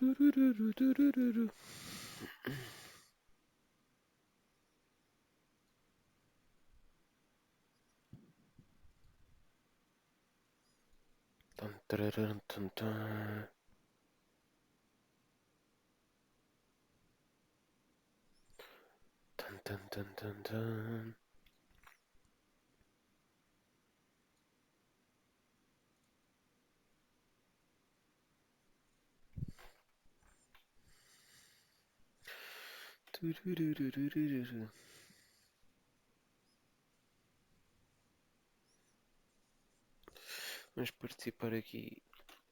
Turururu, turururu. Tan, tararam, tan, tan. Tan, tan, tan, tan, tan. Tururururururu. Vamos participar aqui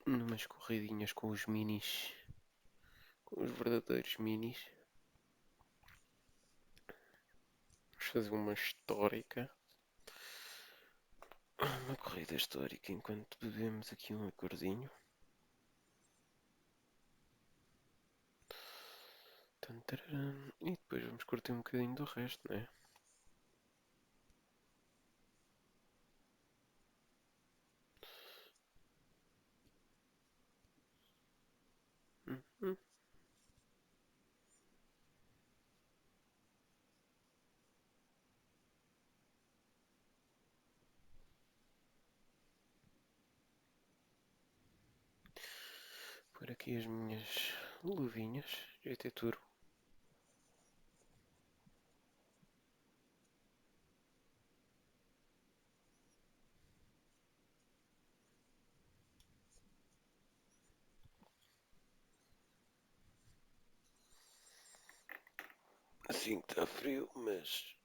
numas corridinhas com os minis, com os verdadeiros minis. Vamos fazer uma histórica, uma corrida histórica enquanto bebemos aqui um licorzinho. Tan, tararam. E depois vamos curtir um bocadinho do resto, né? Uhum. Por aqui as minhas luvinhas, GT Turbo. Assim que está frio, mas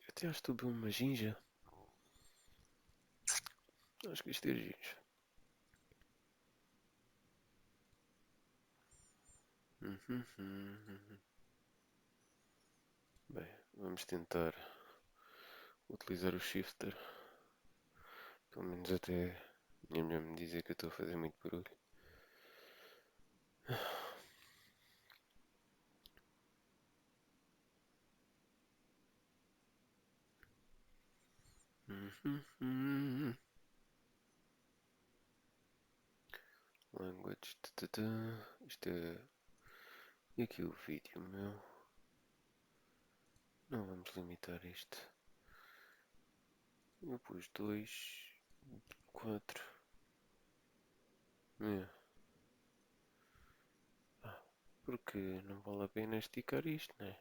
até acho que estou a beber uma ginja. Acho que isto é ginja. Bem, vamos tentar utilizar o shifter. Pelo menos até a minha mulher me dizer que eu estou a fazer muito barulho. Language. Isto é. E aqui o vídeo, meu. Não vamos limitar isto. Eu pus 2, 4. É. Porque não vale a pena esticar isto, né?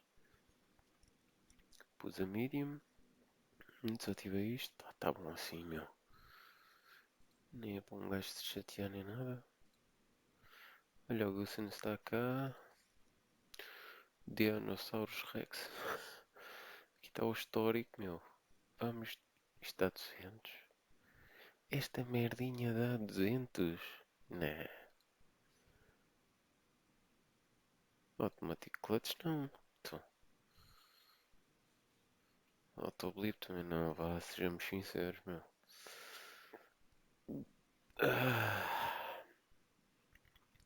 Pus a medium. Desativei isto. Tá bom assim, meu. Nem é para um gajo se chatear nem nada. Olha, o Gusen está cá. Dinosaurus Rex. Aqui está o histórico, meu. Vamos. Isto dá 200. Esta merdinha dá 200. Né. Automatic clutch não. Então, autoblip também não. Vá, sejamos sinceros, meu.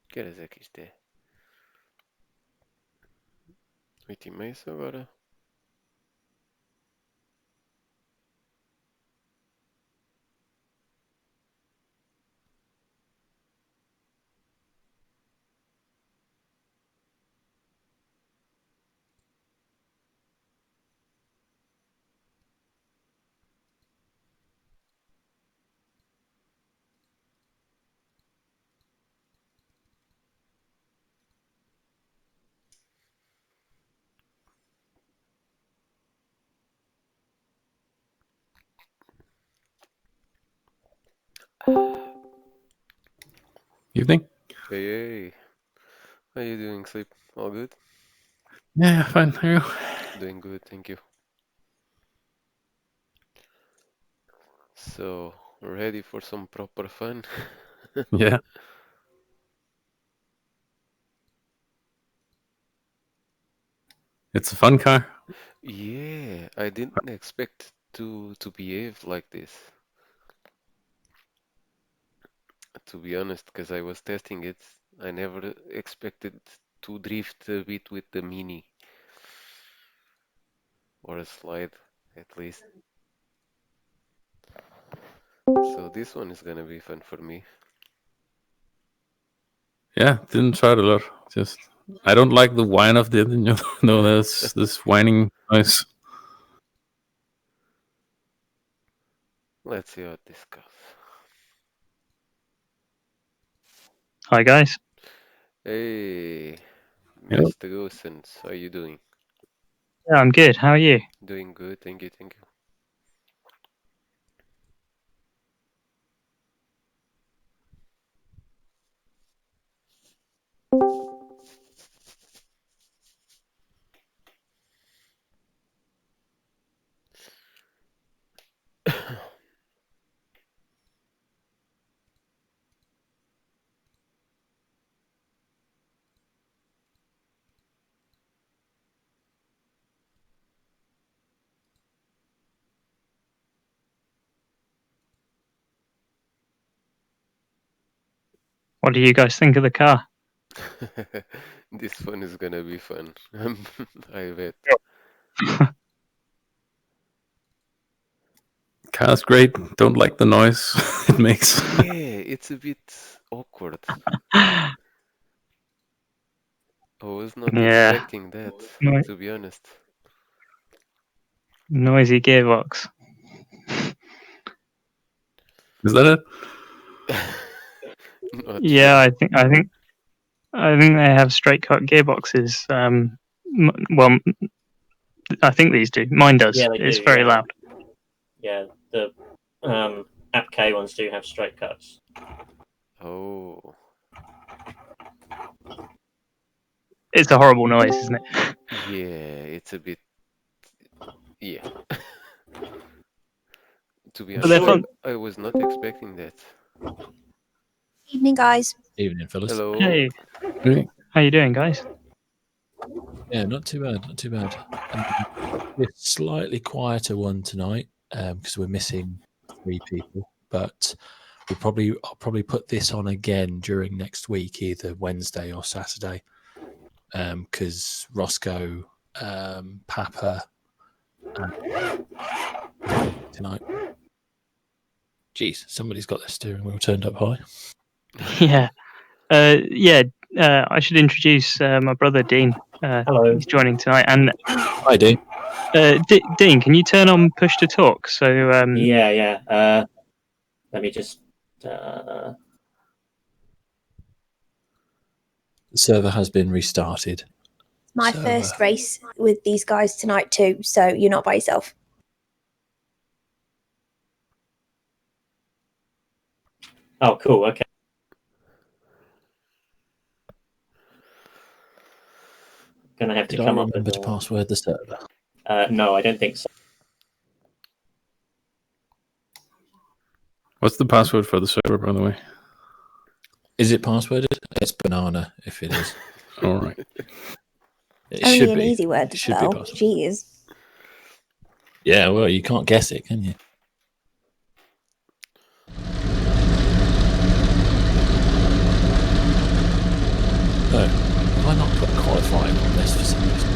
Que horas é que isto é? 8h30 só agora. Evening. Hey, hey. How you doing, Sleep? All good? Yeah, fine. How are you? Doing good, thank you. So, ready for some proper fun? Yeah. It's a fun car. Yeah, I didn't expect to behave like this. To be honest, because I was testing it, I never expected to drift a bit with the Mini. or a slide at least. So this one is gonna be fun for me. Yeah, didn't try it a lot. Just I don't like the whine of the engine. No, there's this whining noise. Let's see what this goes. Hi guys. Hey, Yep. Mr. Gosens, how you doing? Yeah, I'm good. How are you? Doing good, thank you, thank you. What do you guys think of the car? This one is gonna be fun. I bet. Car's great. Don't like the noise it makes. Yeah, it's a bit awkward. I was not Yeah, expecting that, no- to be honest. noisy gearbox. Is that it? Not Yeah, sure. I think they have straight cut gearboxes. Well, I think these do. Mine does. Yeah, they It's do. very Yeah. loud. Yeah, the App K ones do have straight cuts. Oh, It's a horrible noise, isn't it? yeah, it's a bit. Yeah. To be But they're honest, fun. I was not expecting that. Evening, guys. Evening, fellas. Hello. Hey, Great. how you doing, guys? Yeah, not too bad, not too bad. A slightly quieter one tonight because we're missing 3 people, but I'll probably put this on again during next week, either Wednesday or Saturday, because Roscoe, Papa, tonight. Jeez, somebody's got their steering wheel turned up high. Yeah. I should introduce my brother Dean. Hello. He's joining tonight. And Hi, Dean. Dean, can you turn on push to talk? So Yeah. Let me just. The server has been restarted. My So, first race with these guys tonight too, so you're not by yourself. Oh, cool. Okay. Gonna have to Did I come up remember with. to password the server? No, I don't think so. What's the password for the server, by the way? Is it passworded? It's banana, if it is. All right. It Only should an be. easy word to It should be spell. possible. Jeez. Yeah, well, you can't guess it, can you? No, have I not put qualifying on this for some reason?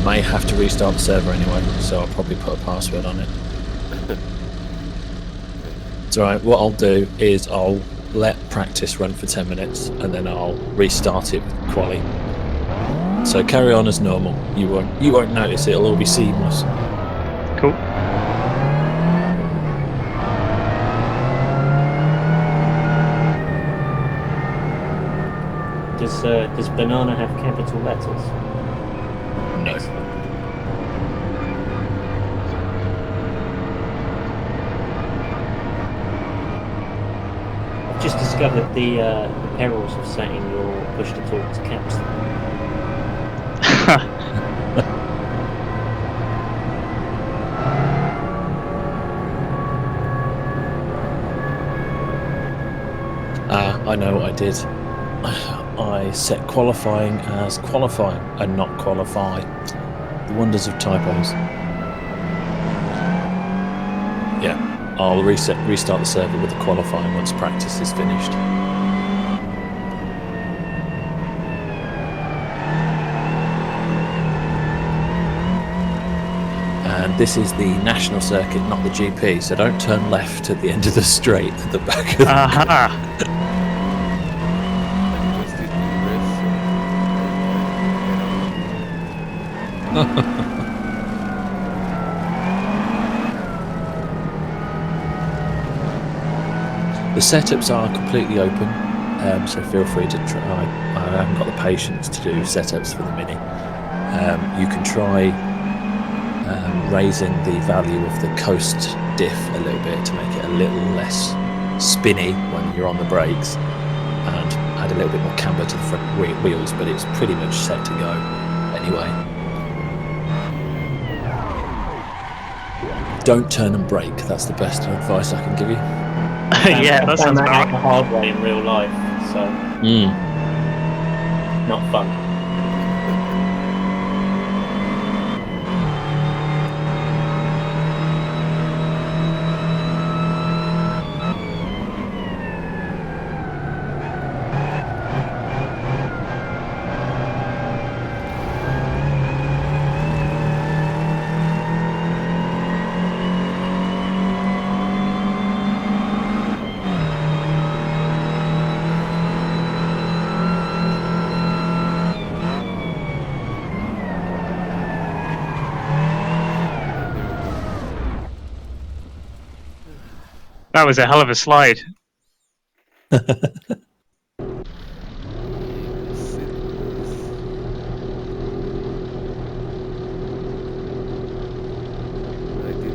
May have to restart the server anyway, so I'll probably put a password on it. It's alright, what I'll do is I'll let practice run for 10 minutes and then I'll restart it with quali. So carry on as normal. You won't notice, it'll all be seamless. cool. Does banana have capital letters? No. Excellent. I've just discovered the perils of setting your push to talk to caps. I know what I did. I set qualifying as qualify and not qualify. The wonders of typos. Yeah, I'll restart the server with the qualifying once practice is finished. this is the national circuit, not the GP, so don't turn left at the end of the straight at the back of the Aha! I'm just eating breast, The setups are completely open, so feel free to try. I haven't got the patience to do setups for the Mini. You can try raising the value of the coast diff a little bit to make it a little less spinny when you're on the brakes, and add a little bit more camber to the front wheels, but it's pretty much set to go anyway. Don't turn and brake. That's the best advice I can give you. Yeah, that sounds out about the hard way in real life, so not fun. That was a hell of a slide. I did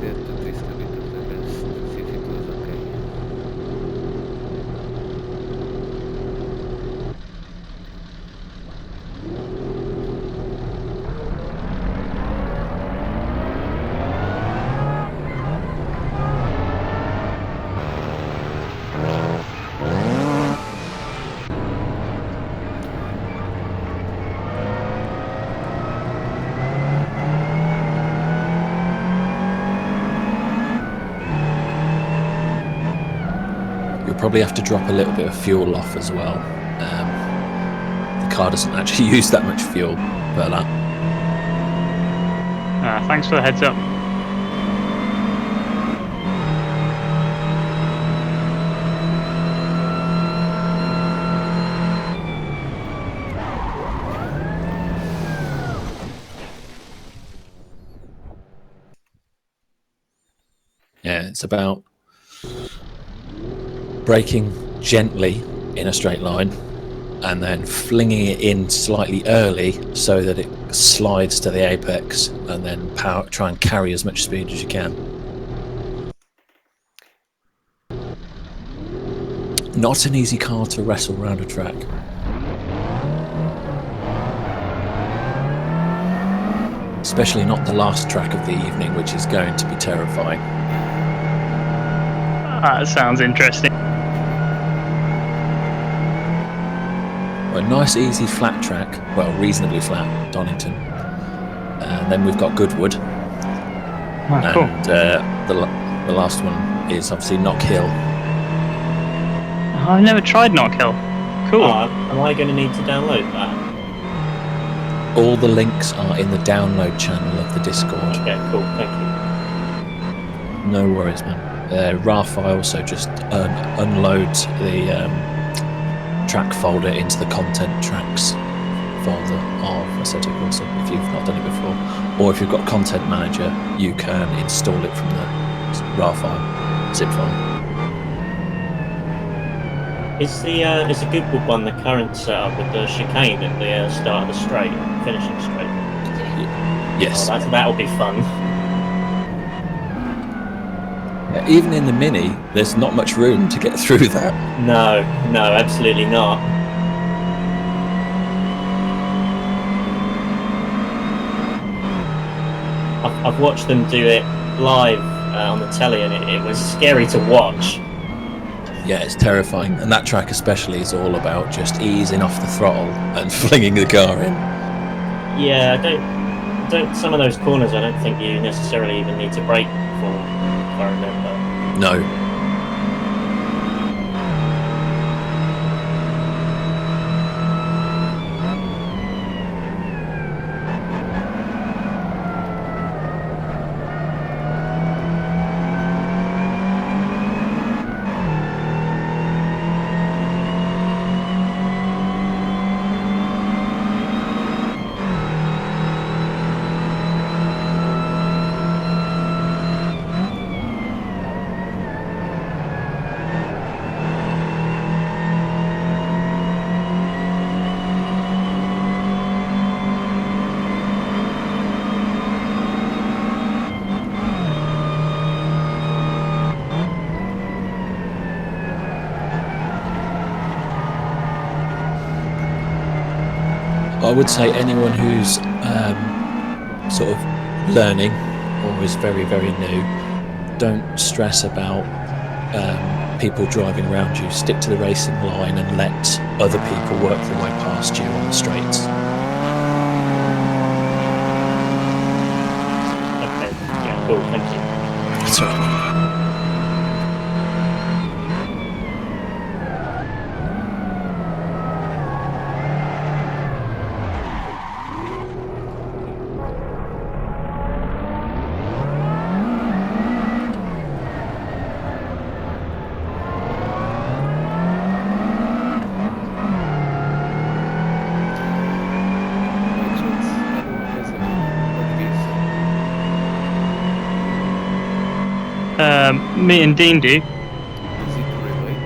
that to test a bit of the gas to see if it was okay. You'll probably have to drop a little bit of fuel off as well. The car doesn't actually use that much fuel, but Thanks for the heads up. yeah, it's about braking gently in a straight line and then flinging it in slightly early so that it slides to the apex, and then try and carry as much speed as you can. Not an easy car to wrestle around a track. Especially not the last track of the evening, which is going to be terrifying. That sounds interesting. Well, a nice, easy, flat track. Well, reasonably flat, Donington. And then we've got Goodwood. Oh, cool. And the last one is obviously Knock Hill. I've never tried Knock Hill. Cool. Am I going to need to download that? All the links are in the download channel of the Discord. Okay, cool, thank you. No worries, man. RAR file, so just unload the track folder into the content tracks folder of Assetto Corsa if you've not done it before. Or if you've got Content Manager, you can install it from the RAR file, zip file. Is the Goodwood one the current setup with the chicane at the start of the straight, finishing straight? Yes. Oh, that'll be fun. Yeah, even in the Mini, there's not much room to get through that. No, absolutely not. I've watched them do it live on the telly, and it was scary to watch. Yeah, it's terrifying, and that track especially is all about just easing off the throttle and flinging the car in. Yeah, I don't. Some of those corners, I don't think you necessarily even need to brake for, if I remember. No. I would say anyone who's sort of learning or is very, very new, don't stress about people driving around you. Stick to the racing line and let other people work their way past you on the straights. Okay. Yeah. Cool. Thank you. That's all right. By chance, anyone has a like this? Me and Dean do. Does it relate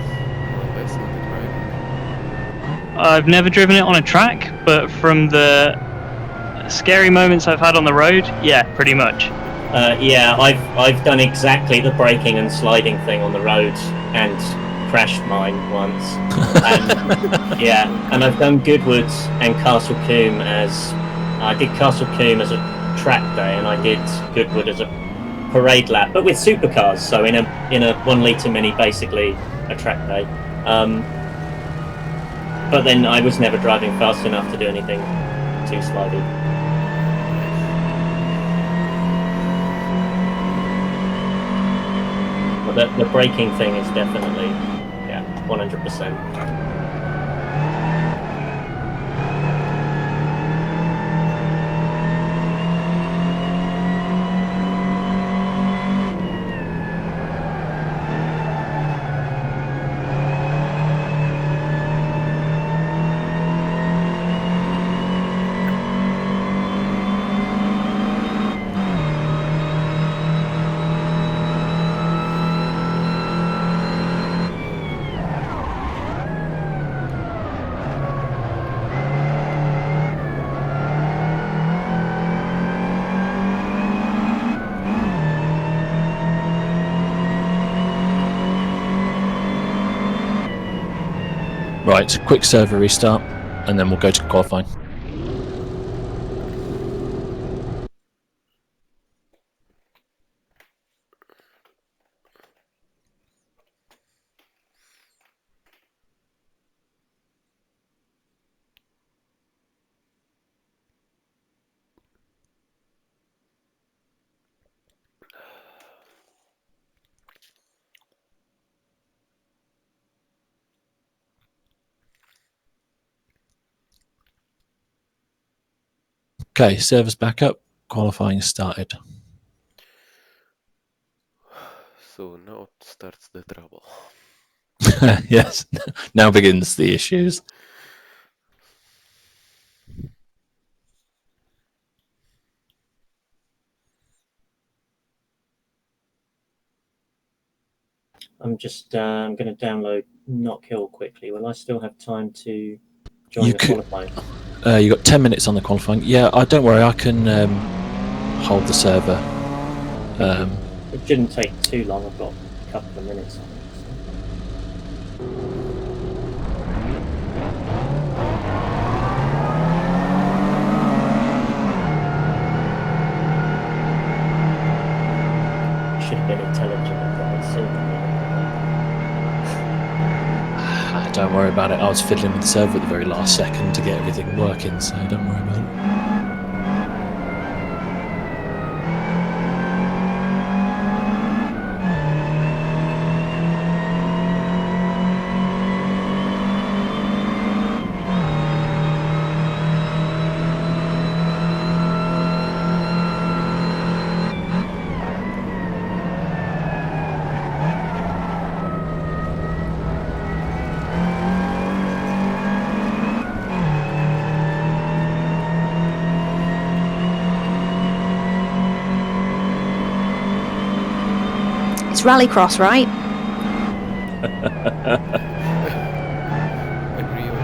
more or less on the driving? I've never driven it on a track, but from the scary moments I've had on the road, yeah, pretty much. Yeah, I've done exactly the braking and sliding thing on the road and crashed mine once. And yeah, and I've done Goodwood and Castle Combe I did Castle Combe as a track day, and I did Goodwood as a parade lap, but with supercars. So in a 1 litre Mini, basically a track day. But then I was never driving fast enough to do anything too slidey. The braking thing is definitely, 100%. Right, quick server restart, and then we'll go to qualifying. Okay, server's back up. Qualifying started. So now starts the trouble. Yes, now begins the issues. I'm just going to download Not Kill quickly. Will I still have time to join the qualifying? You got 10 minutes on the qualifying. Yeah, don't worry, I can hold the server. It shouldn't take too long. I've got a couple of minutes on it. Should have been intelligent and got it sooner. Don't worry about it. I was fiddling with the server at the very last second to get everything working, so don't worry about it. It's Rallycross, right? Agree on.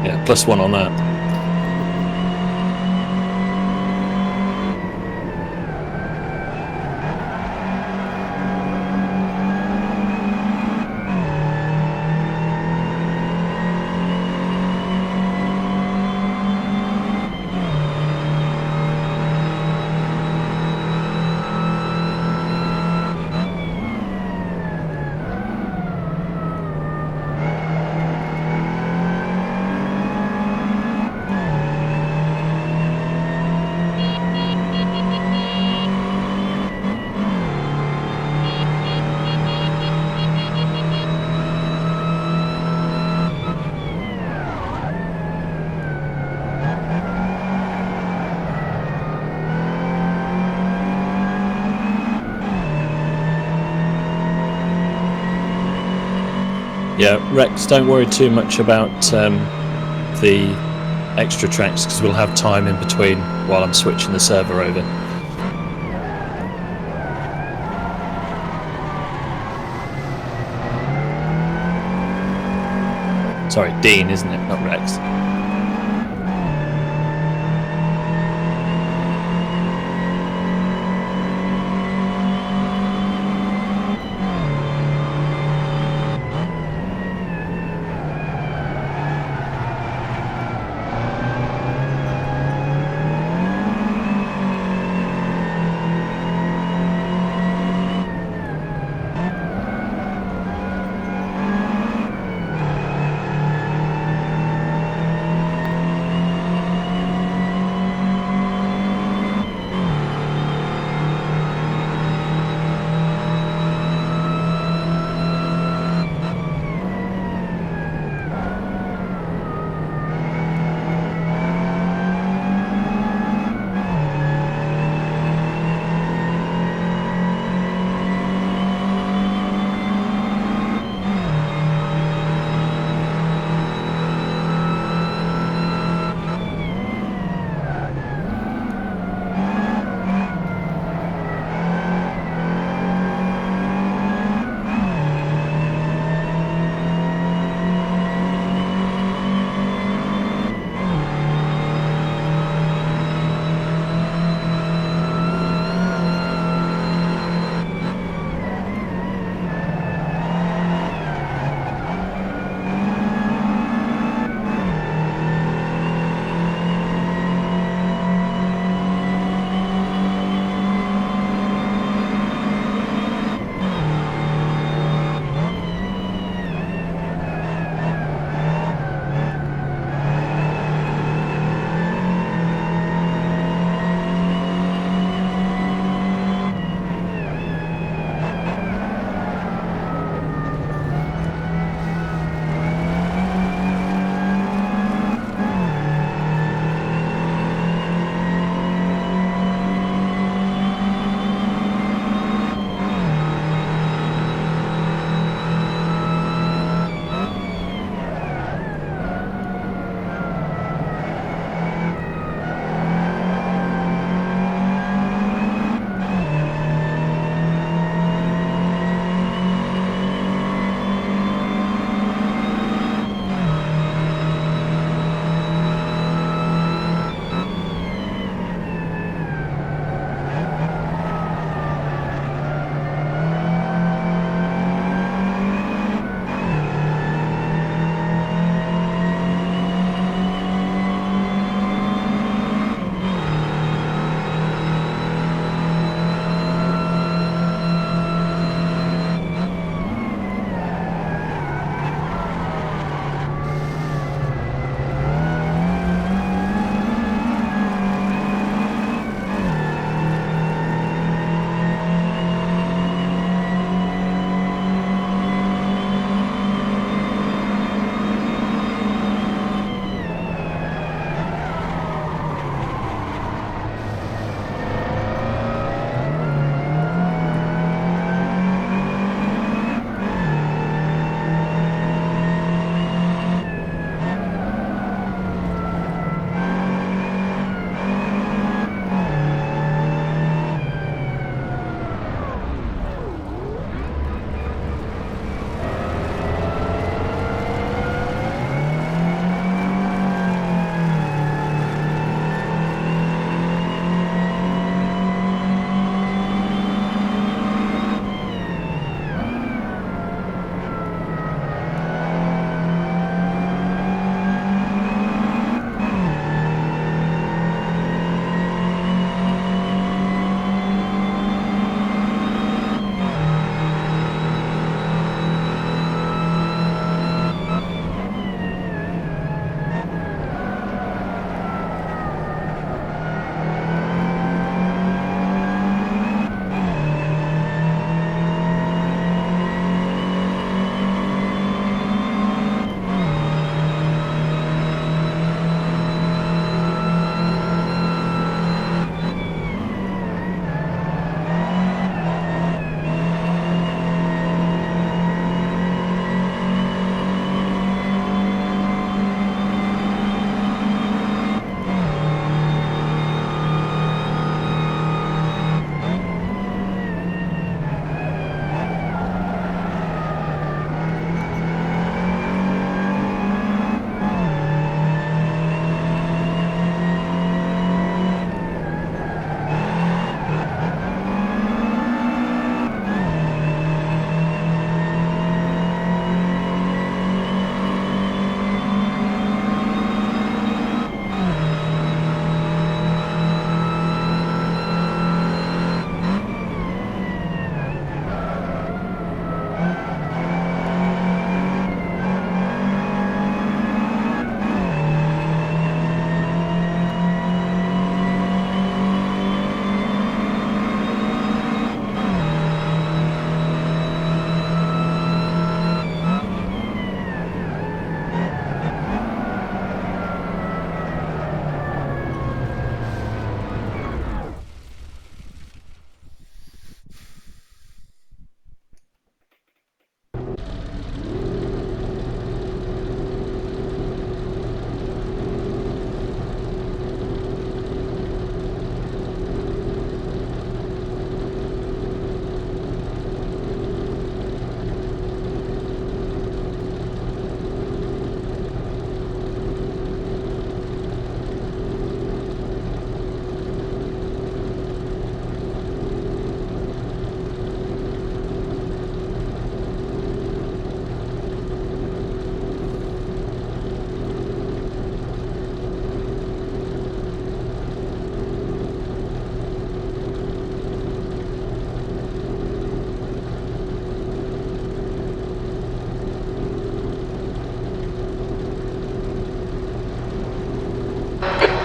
Yeah, +1 on that. Yeah, Rex, don't worry too much about the extra tracks because we'll have time in between while I'm switching the server over. Sorry, Dean, isn't it? Not Rex.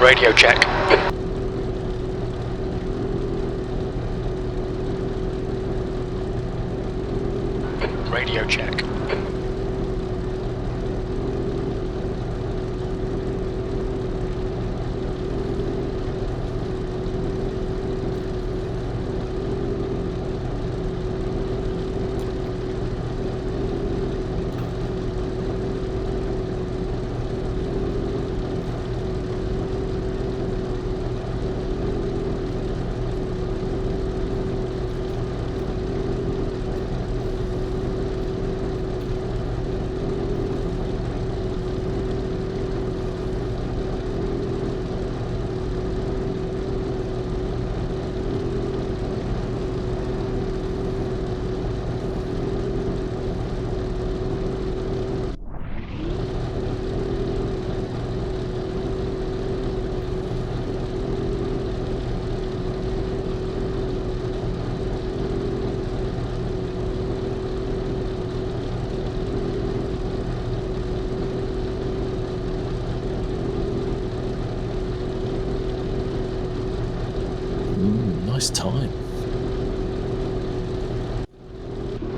Radio check. Radio check. Nice time.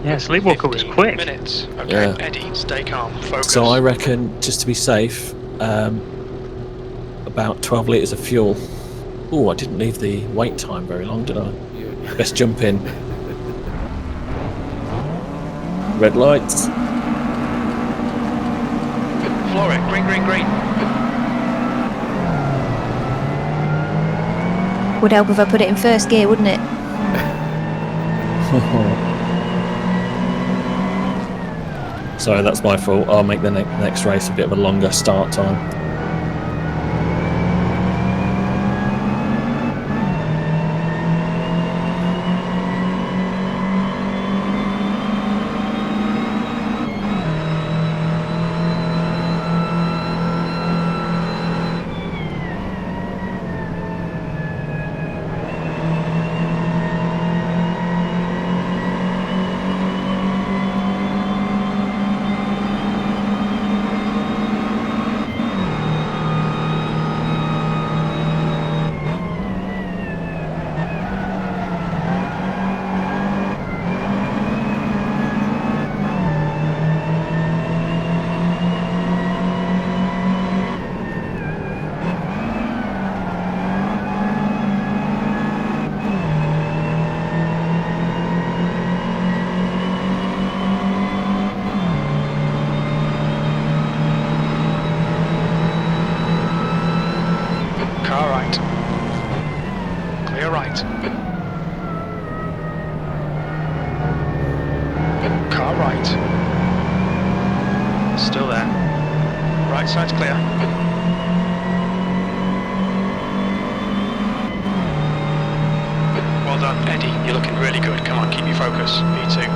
Yeah, Sleepwalker was quick. Minutes. Okay, Yeah. Eddie, stay calm. Focus. So I reckon, just to be safe, about 12 litres of fuel. Oh, I didn't leave the wait time very long, did I? Yeah. Best jump in. Red lights. Floor it. Green, green, green. Would help if I put it in first gear, wouldn't it? Sorry, that's my fault. I'll make the next race a bit of a longer start time. Car right. Clear right. Car right. Still there. Right side's clear. Well done, Eddie. You're looking really good. Come on, keep your focus. V2.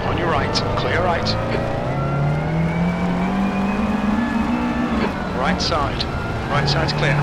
On your right. Clear right. Right side. Right side's clear.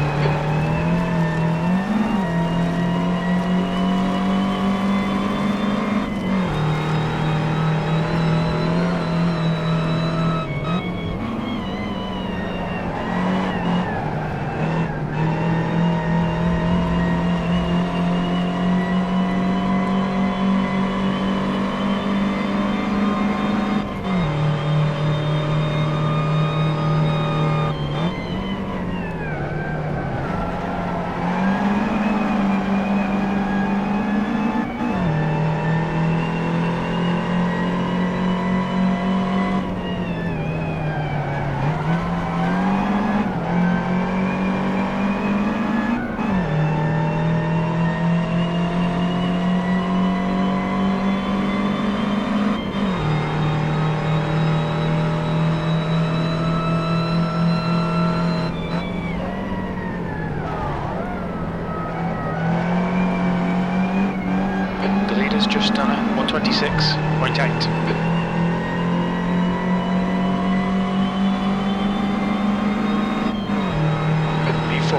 Just done a 126.8. V4.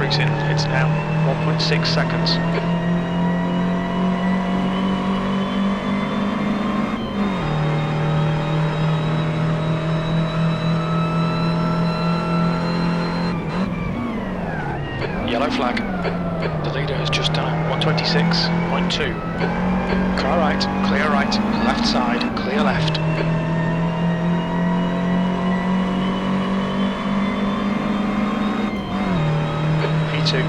cruising. It's now 1.6 seconds. Yellow flag. The leader has just done 126.2. Car right, clear right, left side, clear left. P2.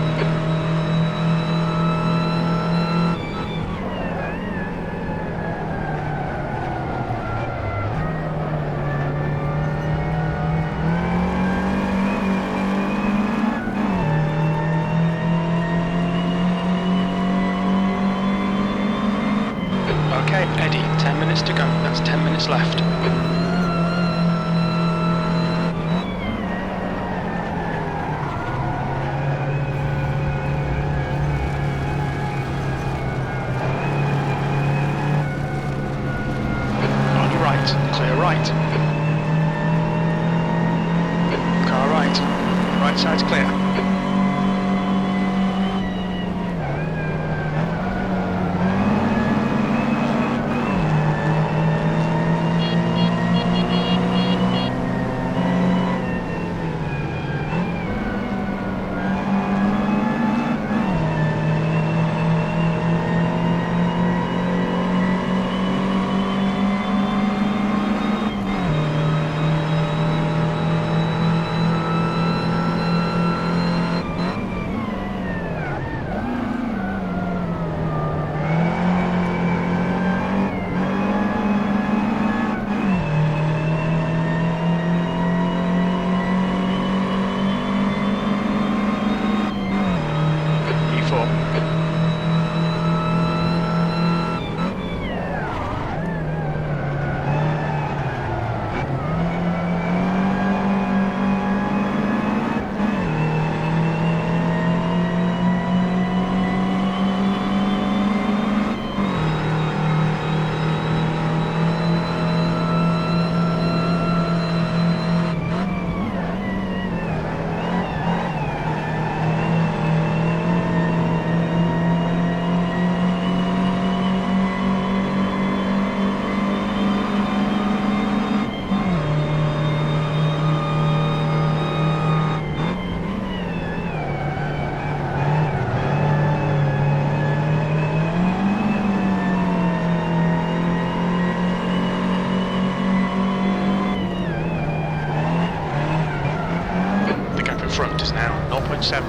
Okay, Eddie, 10 minutes to go. That's 10 minutes left. On your right, clear right. Car right. Right side's clear. P4. The gap in front is now 0.7.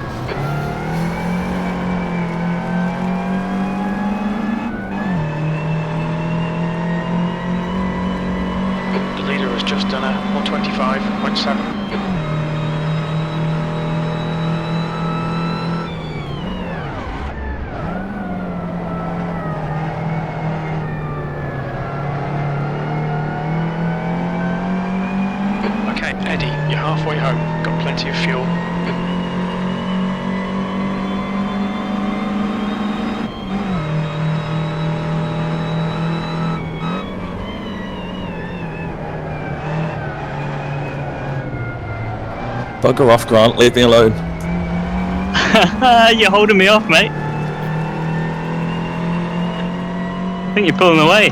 The leader has just done a 125.7. Okay, Eddie, you're halfway home. Got plenty of fuel. Bugger off, Grant. Leave me alone. You're holding me off, mate. I think you're pulling away.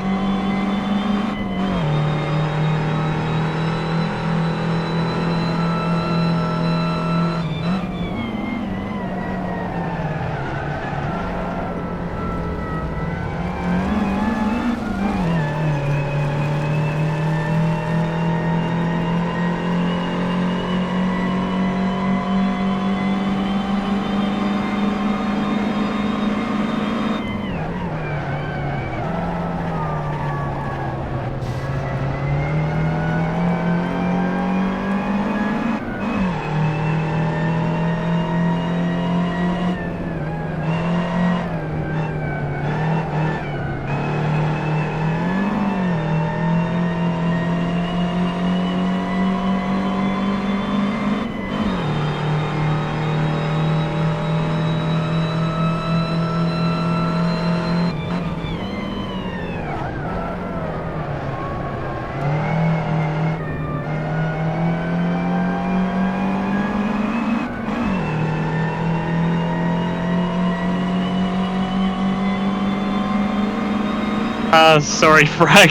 Sorry, Frag.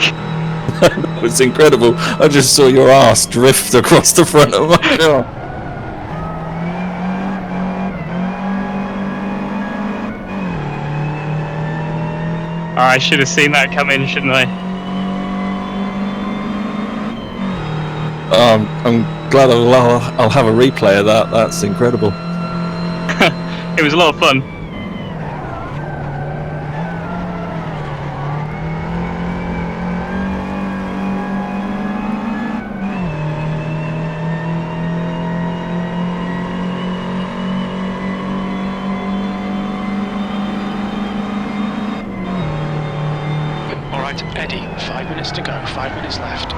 That was incredible. I just saw your ass drift across the front of my car. I should have seen that come in, shouldn't I? I'm glad I'll have a replay of that. That's incredible. It was a lot of fun. All right, Eddie, 5 minutes to go, 5 minutes left.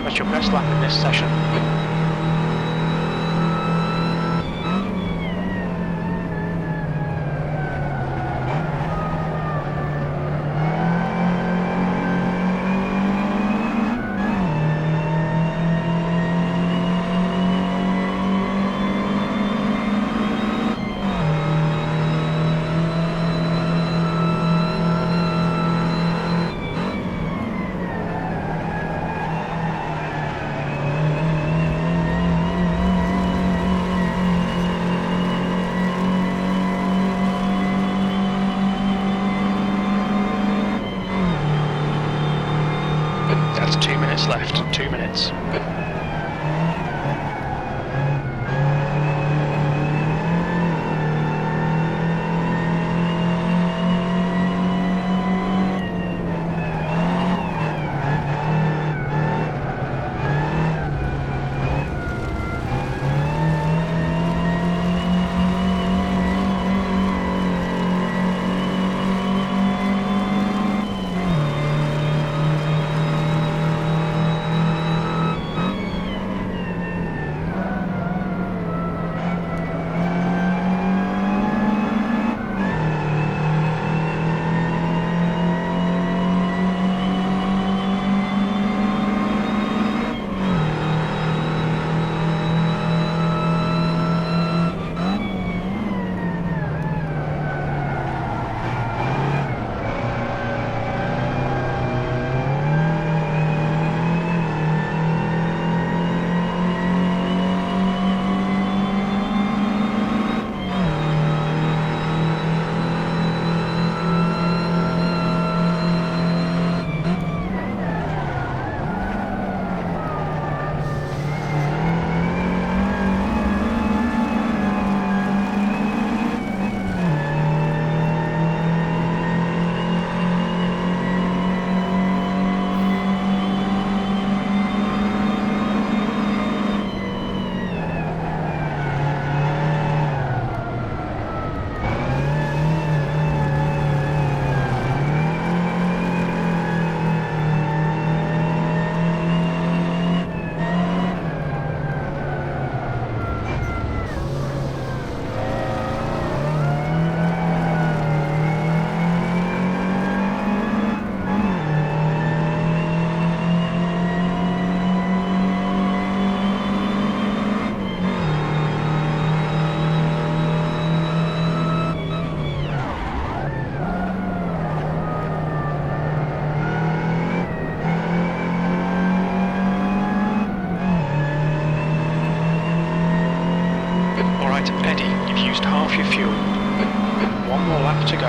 That's your best lap in this session. That's 2 minutes left. 2 minutes. used half your fuel. One more lap to go.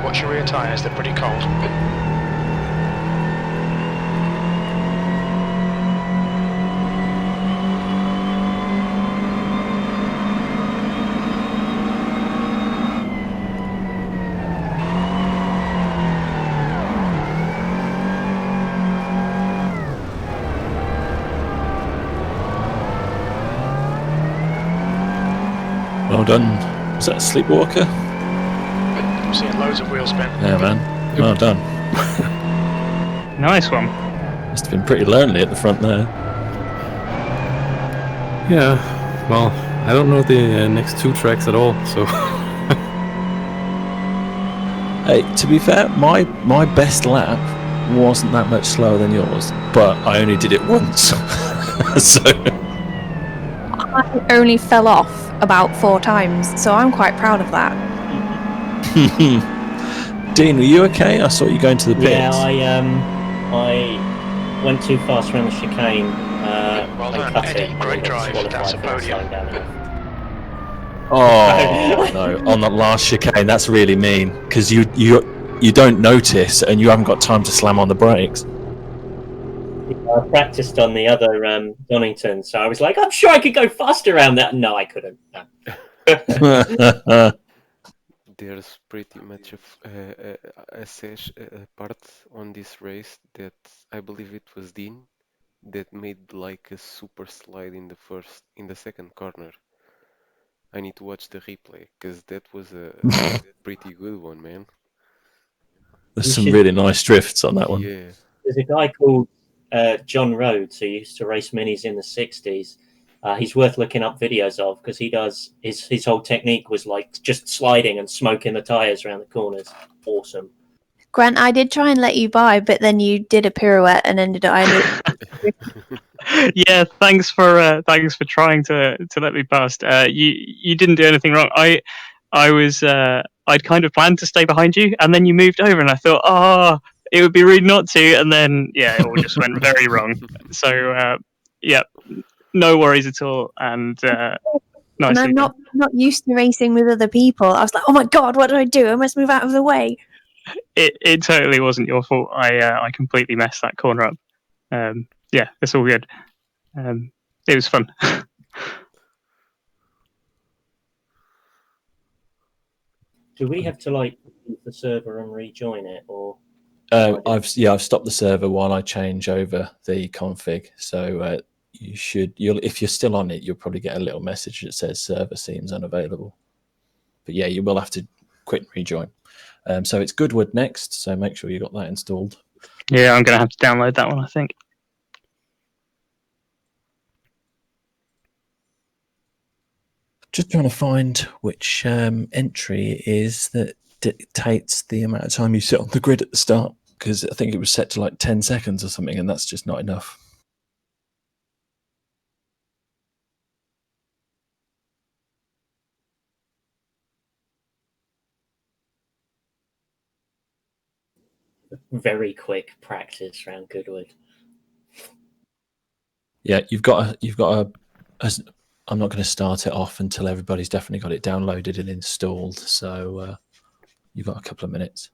Watch your rear tyres, they're pretty cold. Well done. Was that a sleepwalker? I'm seeing loads of wheel spin. Yeah, man. Well done. Nice one. Must have been pretty lonely at the front there. Yeah, well, I don't know the next 2 tracks at all, so Hey, to be fair, my best lap wasn't that much slower than yours, but I only did it once. So I only fell off about 4 times, so I'm quite proud of that. Dean, were you okay? I saw you going to the pits. Yeah, I went too fast around the chicane. Well and done, cut Eddie. it, and Great then got drive. That's a disqualified for not podium. slowing down enough. Oh no! On that last chicane, that's really mean because you don't notice and you haven't got time to slam on the brakes. I practiced on the other Donington, so I was like, I'm sure I could go faster around that. No, I couldn't. No. There's pretty much a part on this race that I believe it was Dean that made like a super slide in the second corner. I need to watch the replay because that was a pretty good one, man. There's some really nice drifts on that one. Yeah. There's a guy called John Rhodes who used to race minis in the 60s. He's worth looking up videos of because he does his whole technique was like just sliding and smoking the tires around the corners. Awesome. Grant, I did try and let you by, but then you did a pirouette and ended up. Yeah, thanks for trying to let me past. You didn't do anything wrong. I was I'd kind of planned to stay behind you, and then you moved over, and I thought, it would be rude not to, and then yeah, it all just went very wrong. So yeah, no worries at all, and nice. And I'm not used to racing with other people. I was like, oh my god, what do I do? I must move out of the way. It totally wasn't your fault. I completely messed that corner up. Yeah, it's all good. It was fun. Do we have to like leave the server and rejoin it, or? I've stopped the server while I change over the config. So you'll if you're still on it, you'll probably get a little message that says server seems unavailable. But yeah, you will have to quit and rejoin. So it's Goodwood next. So make sure you got that installed. Yeah, I'm gonna have to download that one, I think. Just trying to find which entry it is that dictates the amount of time you sit on the grid at the start, because I think it was set to like 10 seconds or something, and that's just not enough. Very quick practice around Goodwood. Yeah, you've got a I'm not going to start it off until everybody's definitely got it downloaded and installed. So you've got a couple of minutes.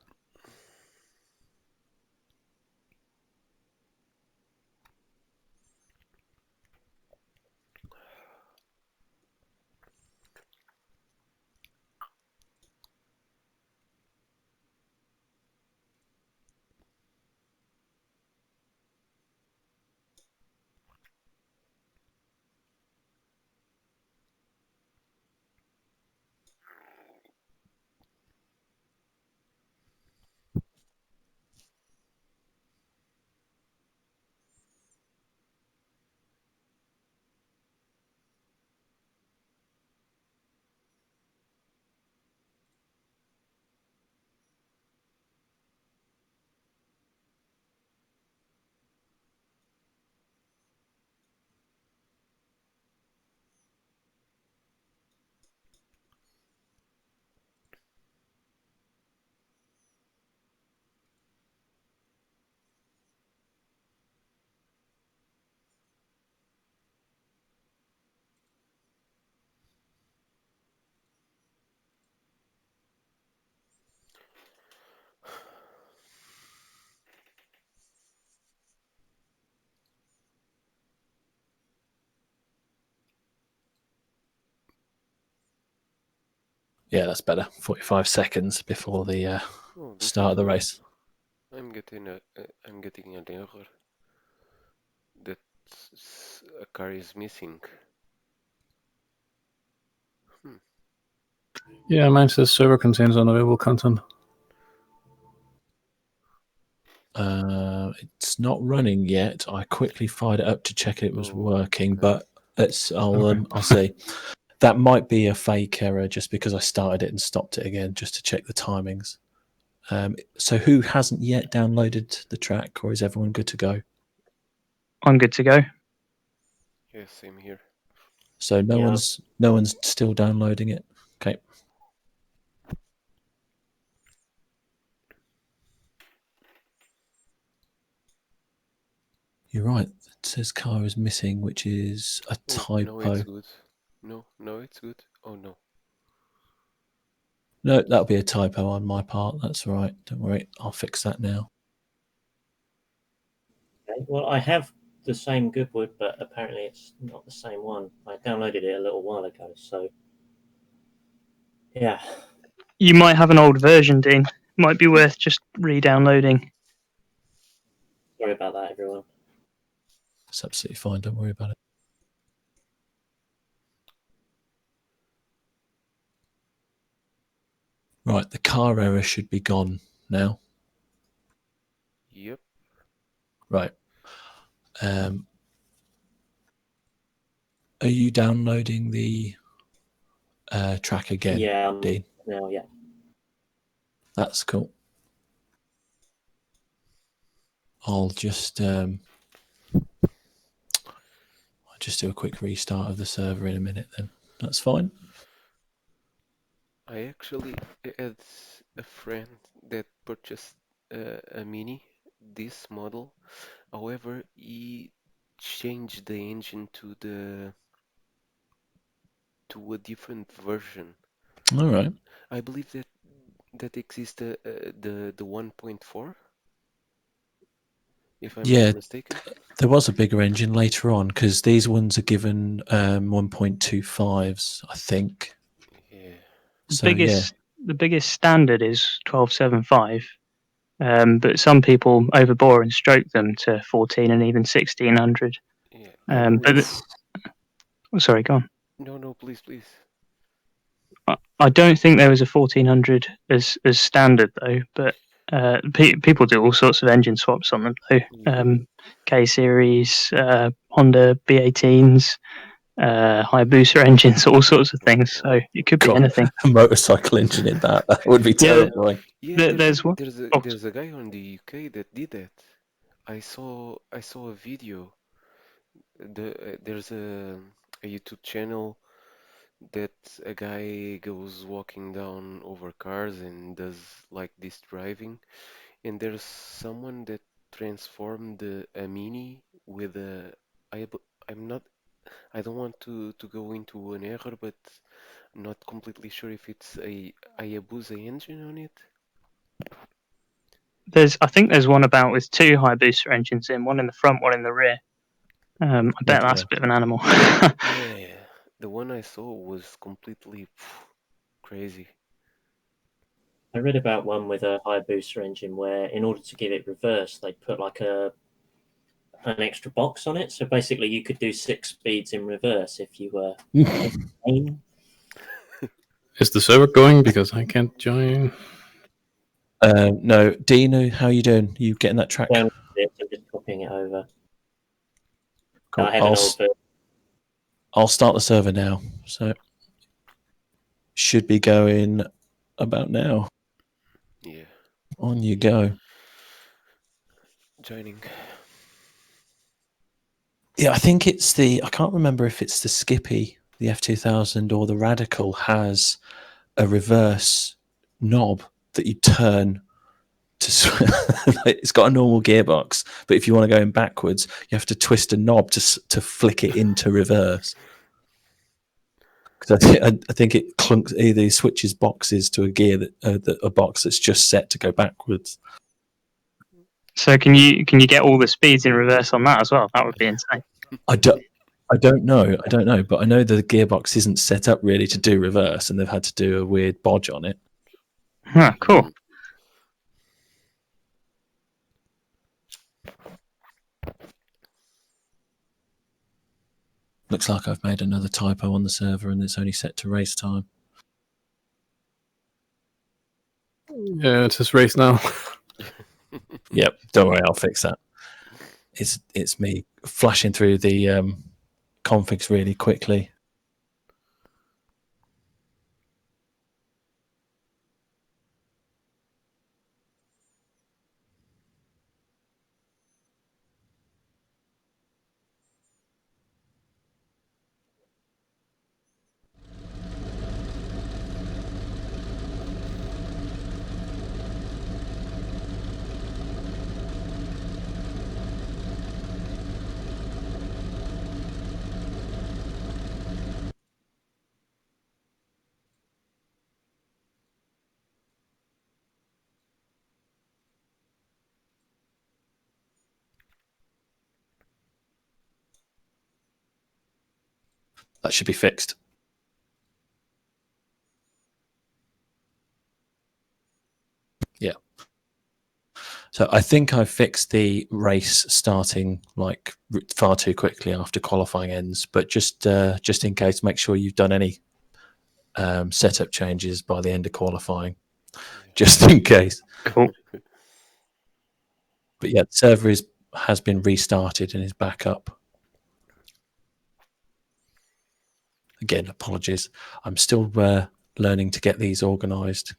Yeah, that's better. 45 seconds before the Oh, this start of the is- race. I'm getting an error that a car is missing. Yeah, mine says server contains unavailable content. It's not running yet. I quickly fired it up to check it was Oh, working, okay. but I'll see. That might be a fake error just because I started it and stopped it again just to check the timings. So who hasn't yet downloaded the track, or is everyone good to go? I'm good to go. Yeah, same here. So no Yeah. one's still downloading it. Okay. You're right. It says car is missing, which is a Oh, no, it's typo. good. No, it's good. Oh no. No, that'll be a typo on my part. That's all right. Don't worry. I'll fix that now. Okay. Well, I have the same Goodwood, but apparently it's not the same one. I downloaded it a little while ago, so yeah. You might have an old version, Dean. Might be worth just re-downloading. Sorry about that, everyone. It's absolutely fine. Don't worry about it. Right, the car error should be gone now. Yep. Right. Are you downloading the track again, Yeah, Dean? now, yeah. That's cool. I'll just do a quick restart of the server in a minute then. That's fine. I actually had a friend that purchased a Mini, this model. However, he changed the engine to a different version. All right. I believe that exists the 1.4, if I'm Yeah, not mistaken. there was a bigger engine later on because these ones are given 1.25s, I think. Yeah. So yeah, The biggest standard is 1275, but some people overbore and stroke them to 14 and even 1600. Yeah. I know But it's. sorry, go on. No, please, please. I don't think there was a 1400 as standard though, but people do all sorts of engine swaps on them though. Yeah. K series, Honda B18s, Hayabusa engines, all sorts of Oh things. So no. it could be got anything. a motorcycle engine in that. That would be Yeah, terrifying. Yeah, there's one. Oh, there's a guy on the UK that did that. I saw a video. There's a YouTube channel that a guy goes walking down over cars and does like this driving, and there's someone that transformed a Mini with a. I'm not. I don't want to go into an error, but I'm not completely sure if it's a Hayabusa engine on it. I think there's one about with two Hayabusa engines in, one in the front, one in the rear. I bet Bloody that's hell. a bit of an animal. Yeah, the one I saw was completely crazy. I read about one with a Hayabusa engine where, in order to give it reverse, they put like an extra box on it. So basically, you could do 6 speeds in reverse if you were aim. Is the server going? Because I can't join. No, Dino, how you doing? You getting that track? Down it, so just copying it over. Cool. I have an old version. I'll start the server now. So should be going about now. Yeah, On you go. joining. Yeah, I think it's I can't remember if it's the Skippy, the F2000, or the Radical has a reverse knob that you turn to. It's got a normal gearbox, but if you want to go in backwards, you have to twist a knob to flick it into reverse. Because I think it clunks, either switches boxes to a gear a box that's just set to go backwards. So can you get all the speeds in reverse on that as well? That would be insane. I I don't know, but I know the gearbox isn't set up really to do reverse, and they've had to do a weird bodge on it. Huh, cool. Looks like I've made another typo on the server, and it's only set to race time. Yeah, it's just race now. Yep, don't worry, I'll fix that. It's me flashing through the configs really quickly. That should be fixed. Yeah. So I think I fixed the race starting like far too quickly after qualifying ends, but just in case, make sure you've done any setup changes by the end of qualifying, just in case. Cool. But yeah, the server has been restarted and is back up. Again, apologies. I'm still learning to get these organised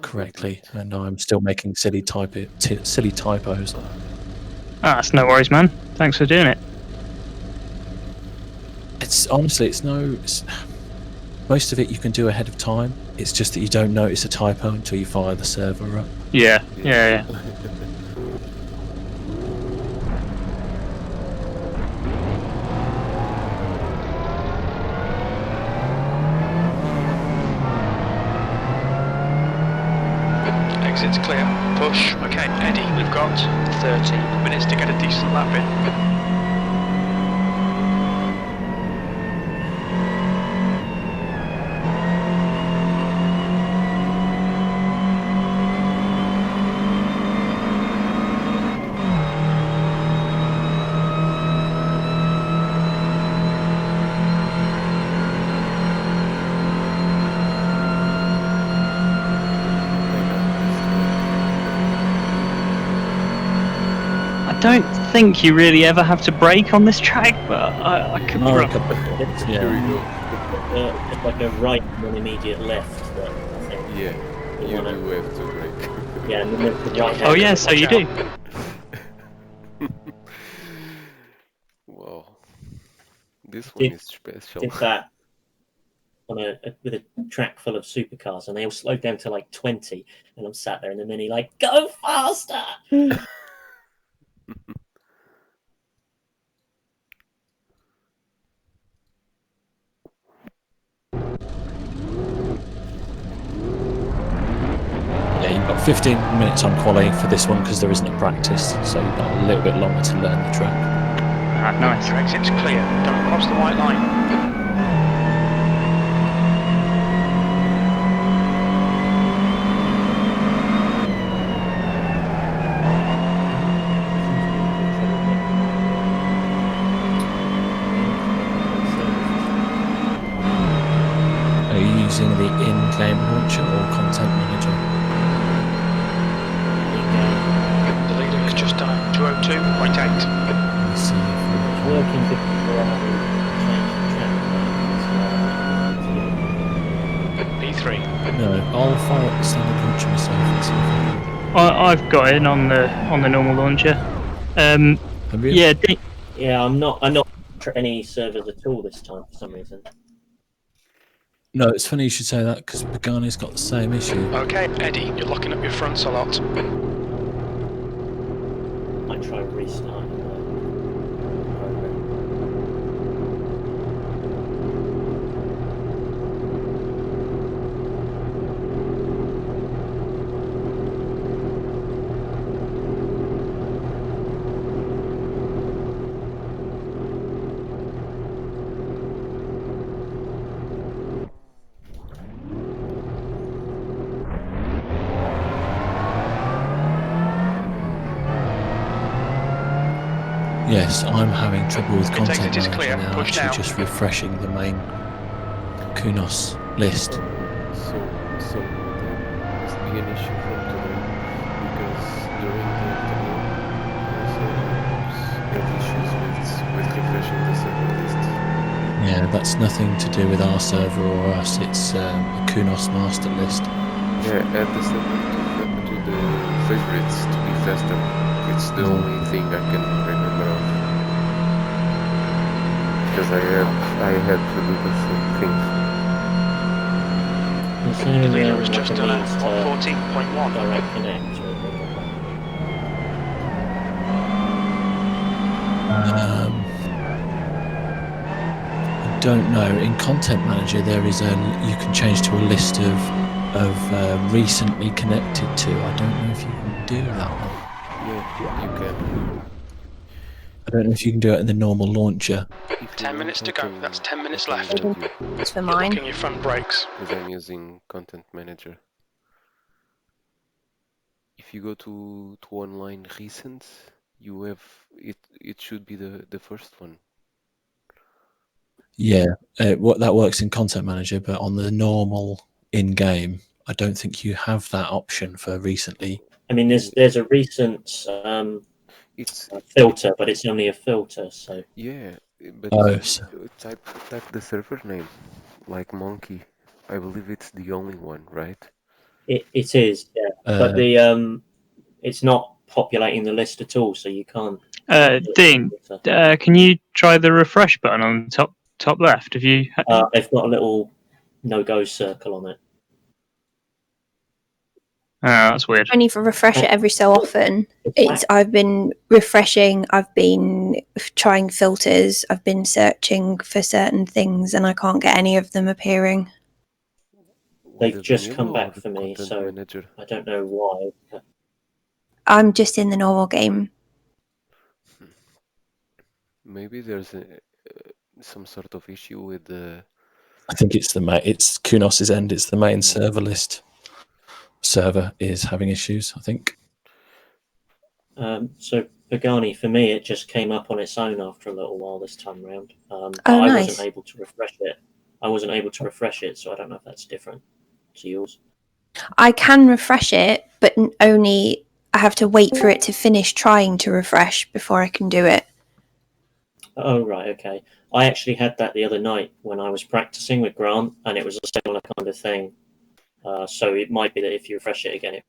correctly, and I'm still making silly typos. That's no worries, man. Thanks for doing it. It's honestly, most of it you can do ahead of time. It's just that you don't notice a typo until you fire the server up. Yeah. Exit's clear. Push. Okay, Eddie, we've got 30 minutes to get a decent lap in. I don't think you really ever have to brake on this track, but I could be Oh, wrong. It's Here we go. it's like a right and an immediate left. That I think. Yeah, You you wanna- do have to break. Yeah, and then there's the right Oh yeah, so you do. Wow, this one Did- is special. Did that on with a track full of supercars, and they all slowed down to like 20, and I'm sat there in the mini like, go faster! Yeah, you've got 15 minutes on quali for this one because there isn't a practice, so you've got a little bit longer to learn the track. Nice. Your exit's clear. Don't cross the white line. Are you using the in-game launcher or content manager? The leader has just done 202.8. Let me see if It's working before I change the track. B3. no, I'll fire up the standard launcher myself and see if I've got it on the normal launcher. have you? Yeah, Yeah, I'm not for any servers at all this time for some reason. No, it's funny you should say that because Pagani's got the same issue. Okay, Eddie, you're locking up your fronts a lot. I try restarting the program. Yes, I'm having trouble with Intake Content it is Manager clear. now, Push actually now. just refreshing the main Kunos list. So there must be an issue from today because during the afternoon I also had issues with refreshing the server list. Yeah, that's nothing to do with our server or us, it's a Kunos master list. Yeah, add the server to the favorites to be faster. It's the only thing I can remember of. Because I had to do the same thing. Is The there leader has like just a done a means to 114.1. direct connect or anything like that? I don't know. In Content Manager, there is you can change to a list of recently connected to. I don't know if you can do that one. Yeah, you can. I don't know if you can do it in the normal launcher. If you 10 want, minutes I to go. can, That's 10 minutes I can left. guide you It's for You're mine. locking your front brakes. because I'm using Content Manager. If you go to online recent, you have it. It should be the first one. Yeah, what that works in Content Manager, but on the normal in-game, I don't think you have that option for recently. I mean, there's a recent It's filter, but it's only a filter, so yeah, but Oh, so, type the server name like monkey. I believe it's the only one, right? it is. Yeah, but the it's not populating the list at all, so you can't. Dean, can you try the refresh button on the top left? Have you? They've got a little no-go circle on it. Oh, that's weird. I need to refresh it every so often. I've been refreshing, I've been trying filters, I've been searching for certain things, and I can't get any of them appearing. They've The just vanilla come or back the for me, Content so Manager? I don't know why. I'm just in the normal game. Maybe there's some sort of issue with the. I think it's it's Kunos's end. It's the main server list. Server is having issues, I think. So Pagani, for me, it just came up on its own after a little while this time round. But Oh, I nice. wasn't able to refresh it. I wasn't able to refresh it, so I don't know if that's different to yours. I can refresh it, but only I have to wait for it to finish trying to refresh before I can do it. Oh, right, okay. I actually had that the other night when I was practicing with Grant, and it was a similar kind of thing. So it might be that if you refresh it again, it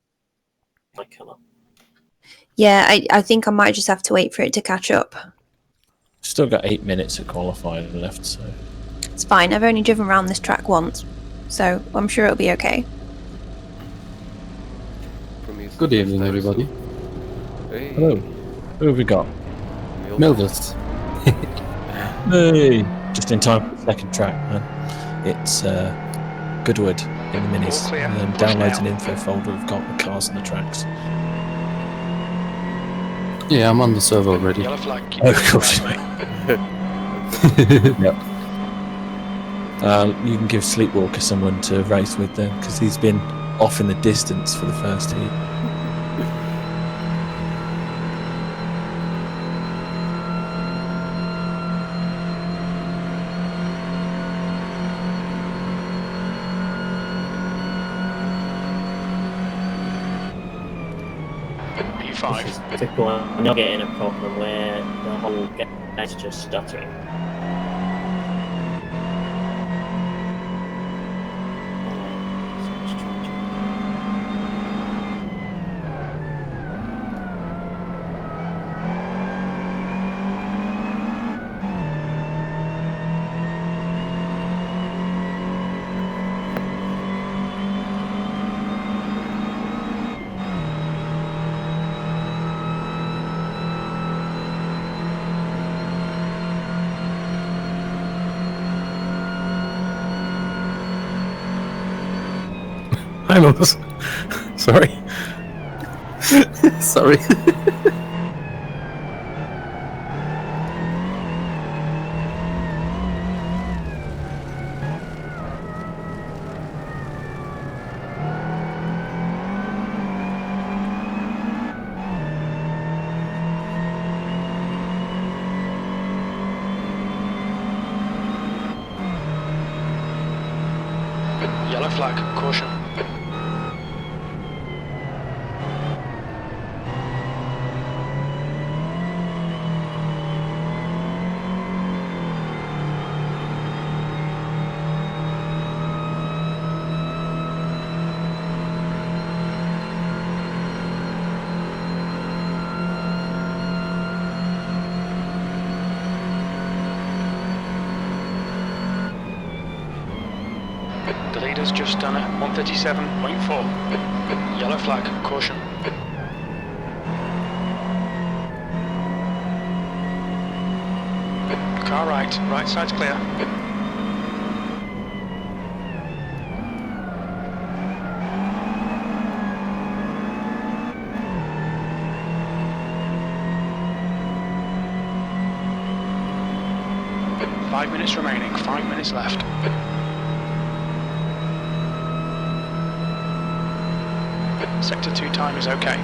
might come up. Yeah, I think I might just have to wait for it to catch up. Still got 8 minutes of qualifying left, so It's fine. I've only driven around this track once, so I'm sure it'll be okay. For me, it's Good the first evening, time, everybody. so- Hey, hello. Who have we got? Milvis. Hey, just in time for the second track, man. It's Goodwood in the minis. All clear. And then Push downloads now. an info folder of got the cars and the tracks. Yeah, I'm on the server already. Yellow flag. Keep Oh, moving of course. right, mate. Yep. You can give Sleepwalker someone to race with then, because he's been off in the distance for the first heat. P5. This is typical. I'm not getting a problem where the whole game is just stuttering. Hi, Milvis. Sorry. Sorry. Yellow flag, caution. The leader's just done it, 137.4. Yellow flag, caution. Car right side's clear. Five minutes remaining, 5 minutes left. Sector 2 time is okay.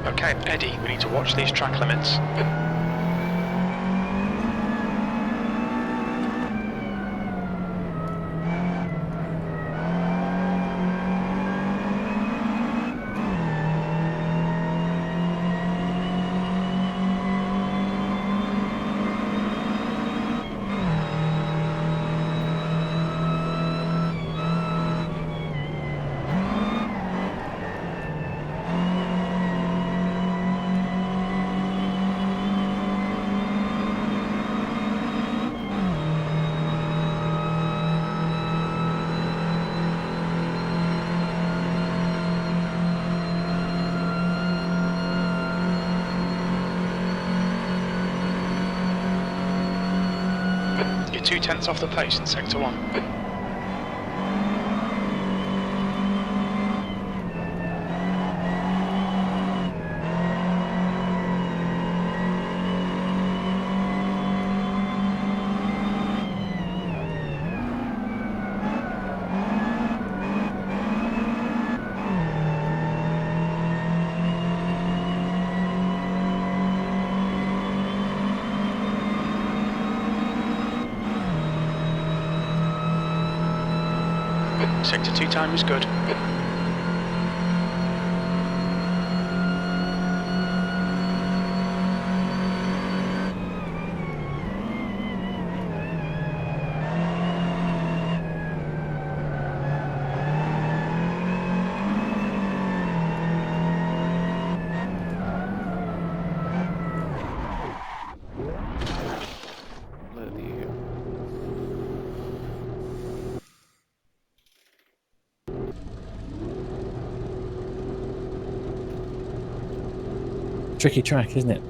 Okay, Eddie, we need to watch these track limits. You're 2/10 off the pace in Sector 1. Sector 2 time is good. Bloody hell. Tricky track, isn't it?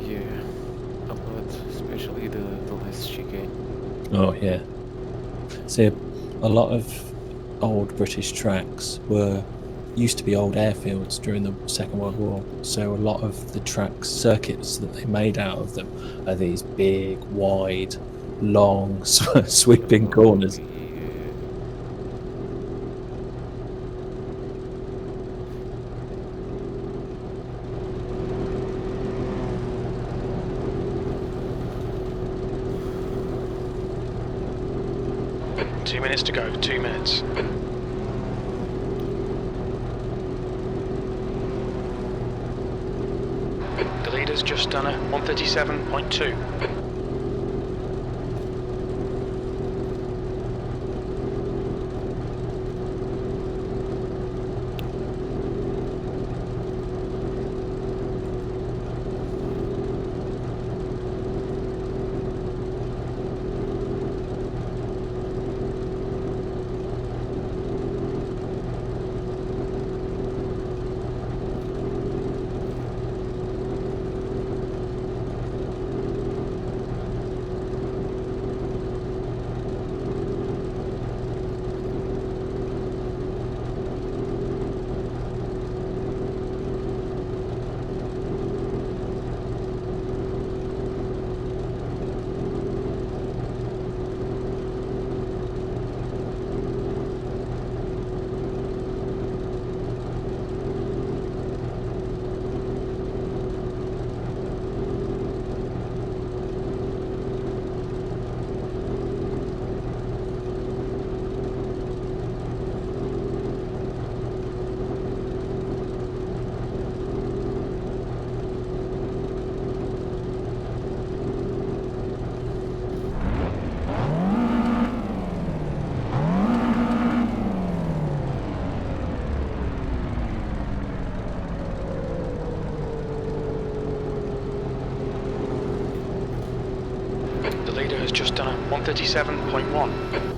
Yeah, a lot, especially the last chicane. Oh yeah. See, a lot of old British tracks used to be old airfields during the Second World War. So a lot of the track circuits that they made out of them are these big, wide, long, sweeping corners. Yeah. Two minutes to go, 2 minutes. The leader's just done it, 137.2. has just done a 137.1.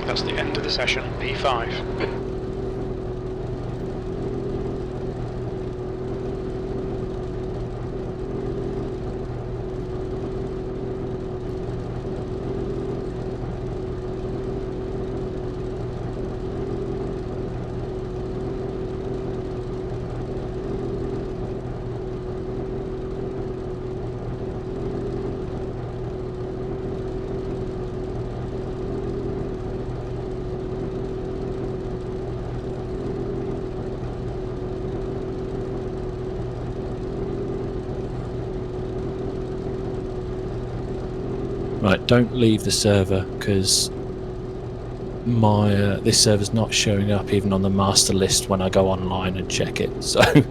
That's the end of the session, P5. Right, don't leave the server because my this server's not showing up even on the master list when I go online and check it. So But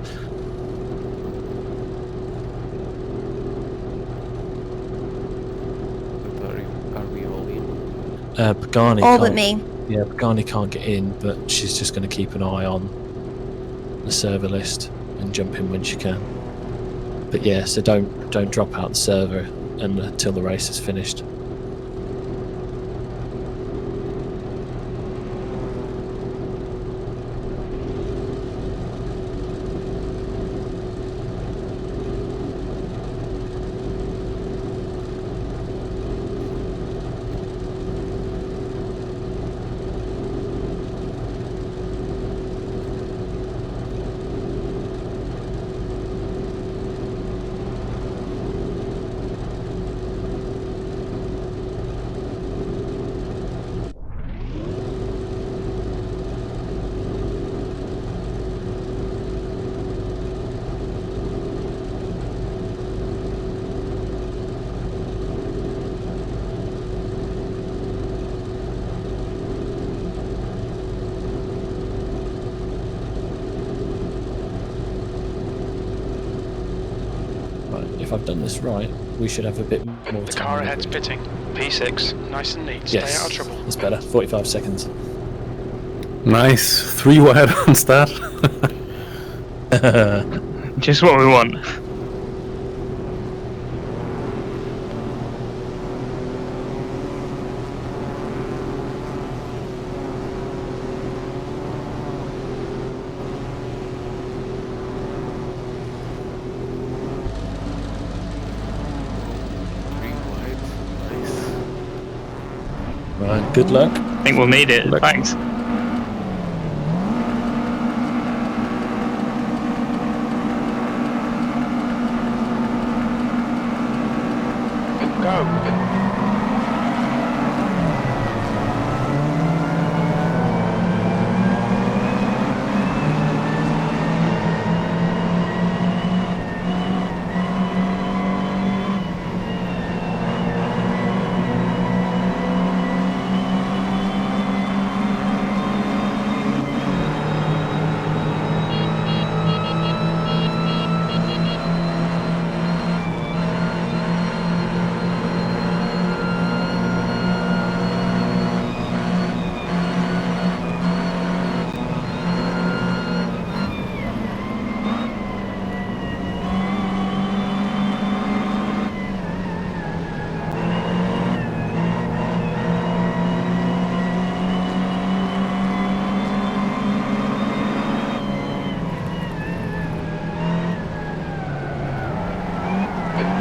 are we all in? Pagani All can't, but me. yeah, Pagani can't get in, but she's just going to keep an eye on the server list and jump in when she can. But yeah, so don't drop out the server until the race is finished. If I've done this right, we should have a bit more time. The car ahead's pitting. P6, nice and neat. Stay Yes, out of trouble. that's better. 45 seconds. Nice. 3 wide on start. Just what we want. Right, good luck. I think we'll need it. Look. Thanks. Go.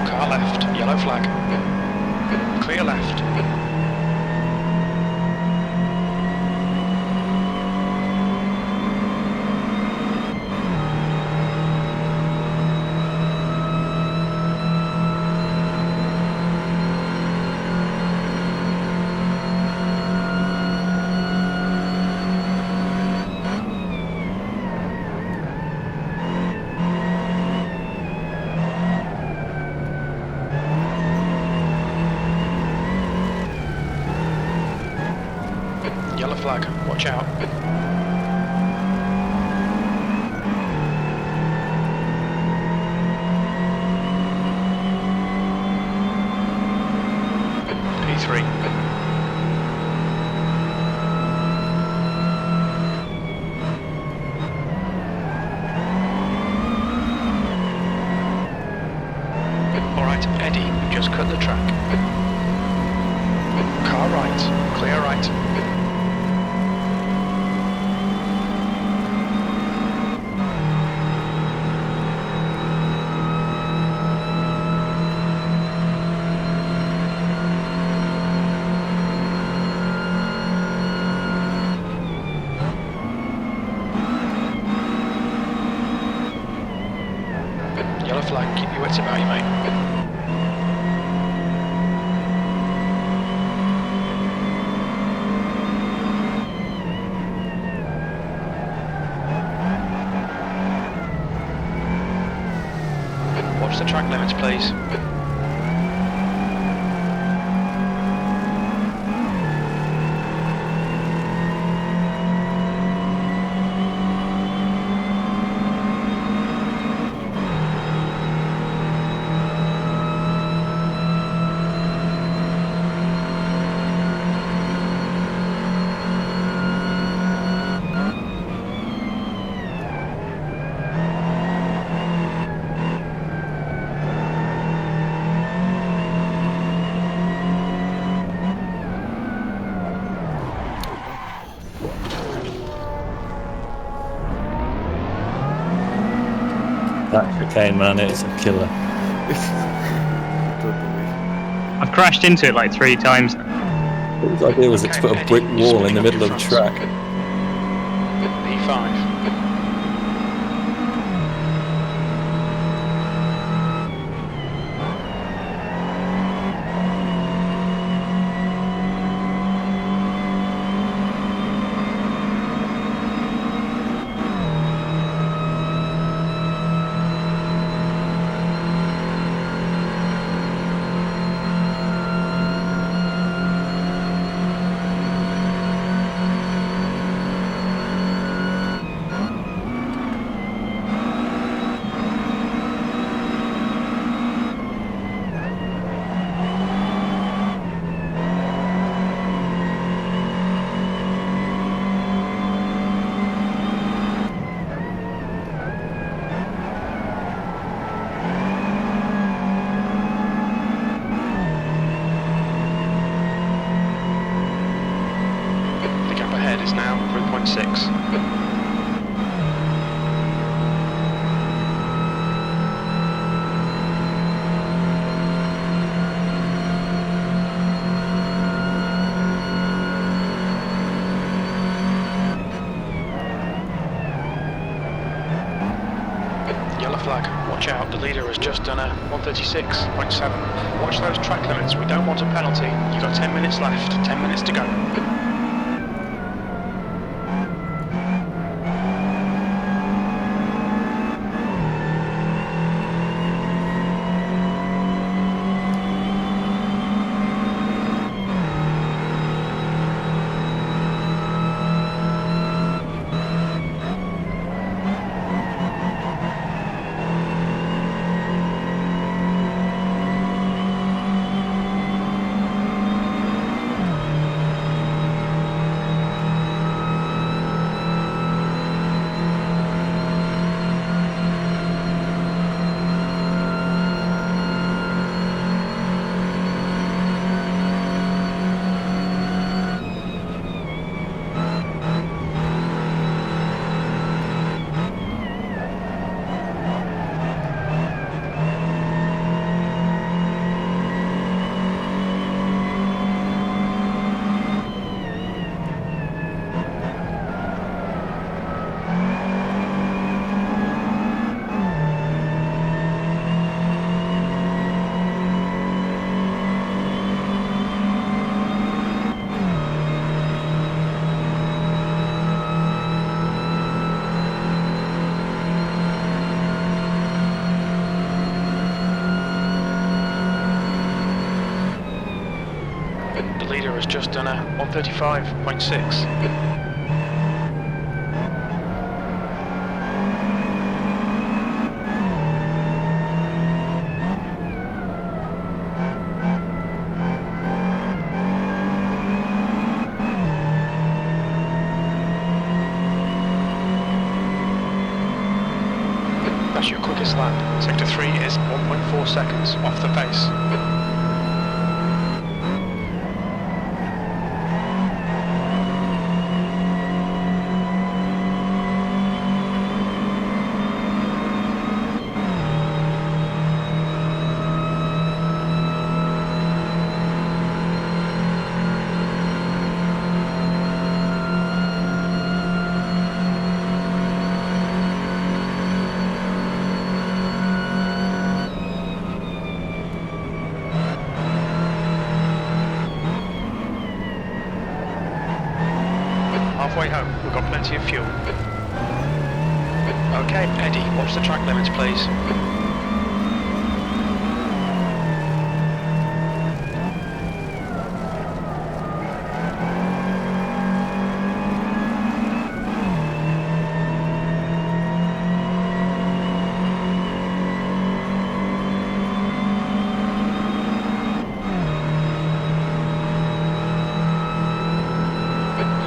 Car left, yellow flag. Clear left. Yellow flag, watch out. P3, right, clear right. Yellow flag, keep your wits about you, mate. Watch the track limits, please. That chicane, man, it's a killer. Totally. I've crashed into it like 3 times. His idea was to put a brick wall in the middle of the track. P5. The gap ahead is now 3.6. Yellow flag, watch out, the leader has just done a 136.7. Watch those track limits, we don't want a penalty. You've got 10 minutes left, 10 minutes to go. The leader has just done a 135.6. That's your quickest lap. Sector 3 is 1.4 seconds off the pace. halfway home. We've got plenty of fuel. Okay, Eddie, watch the track limits, please.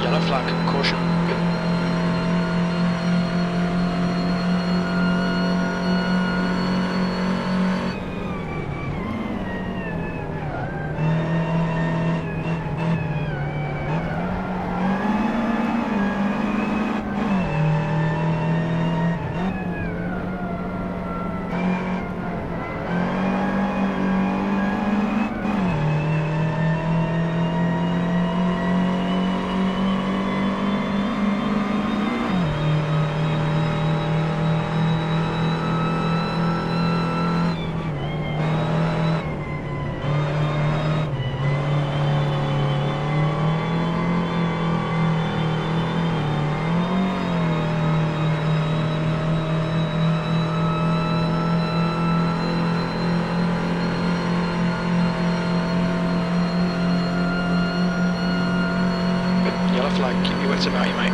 Yellow flag, caution. Yellow flag, keep your wits about you, mate.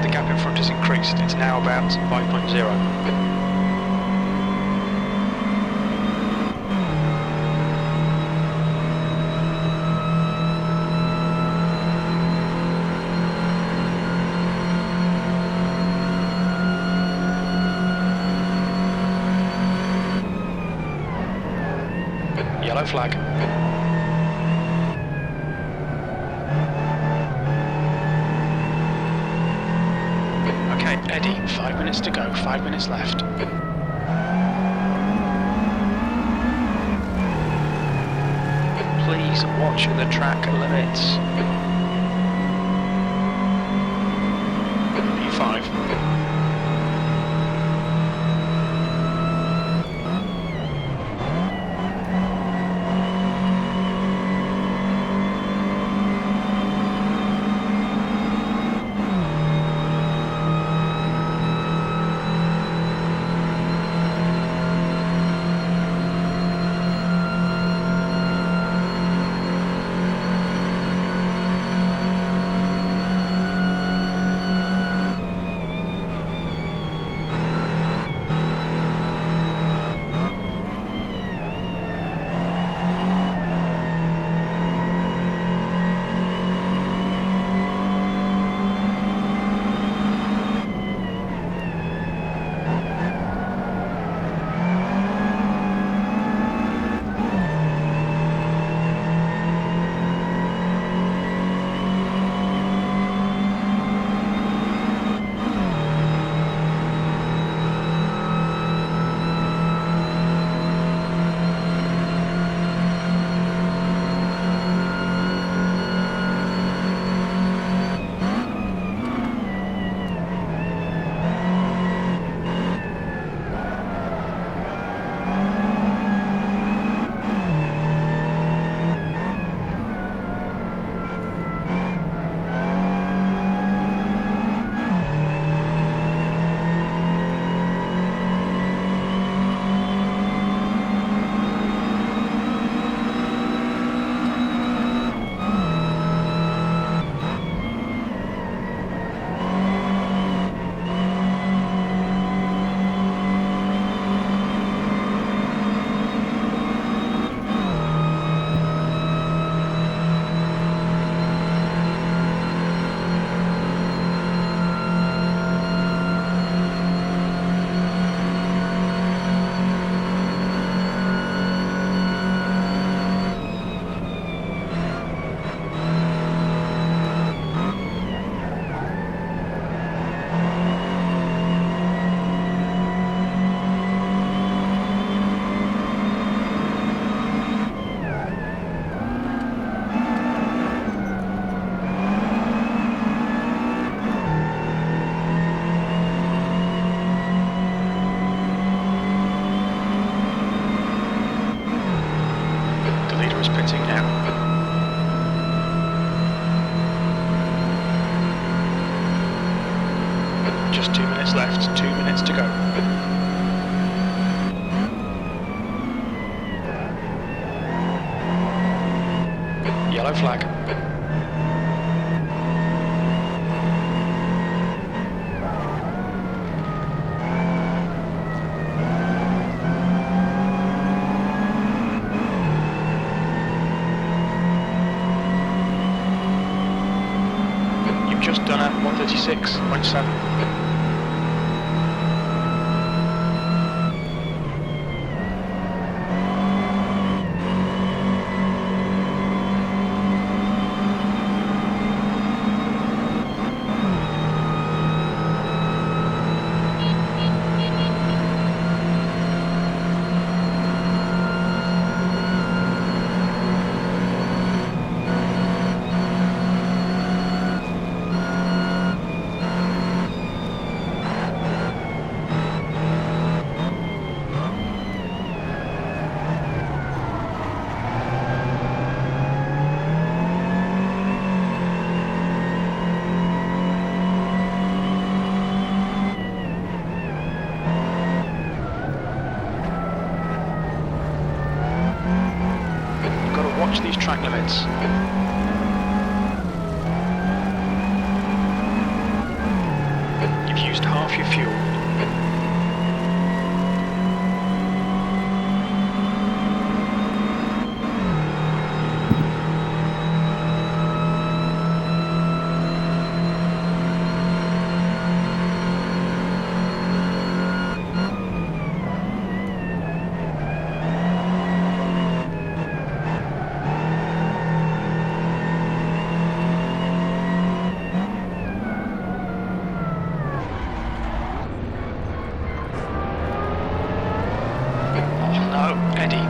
The gap in front has increased. It's now about 5.0. Yellow flag. Okay, Eddie, 5 minutes to go, 5 minutes left. Please watch the track limits. P5. just 2 minutes left, 2 minutes to go. Yellow flag. You've just done a 136.7. Watch these track limits. You've used half your fuel.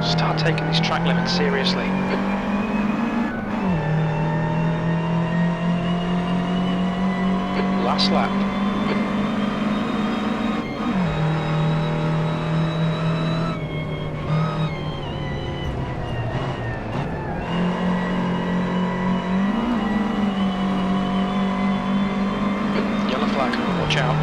Start taking these track limits seriously. Last lap. Yellow flag, watch out.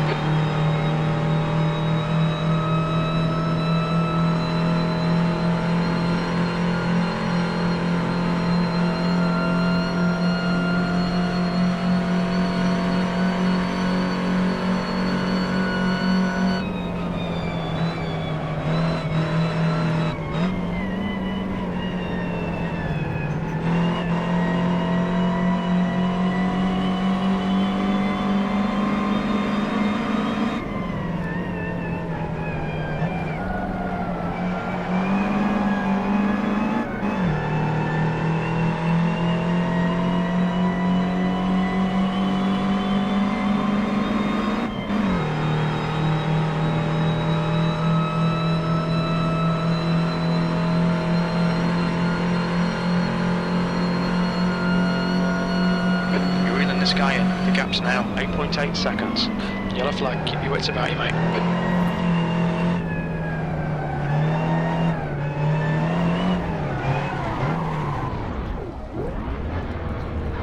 The sky in. The gap's now 8.8 seconds. Yellow flag, keep your wits about you, mate.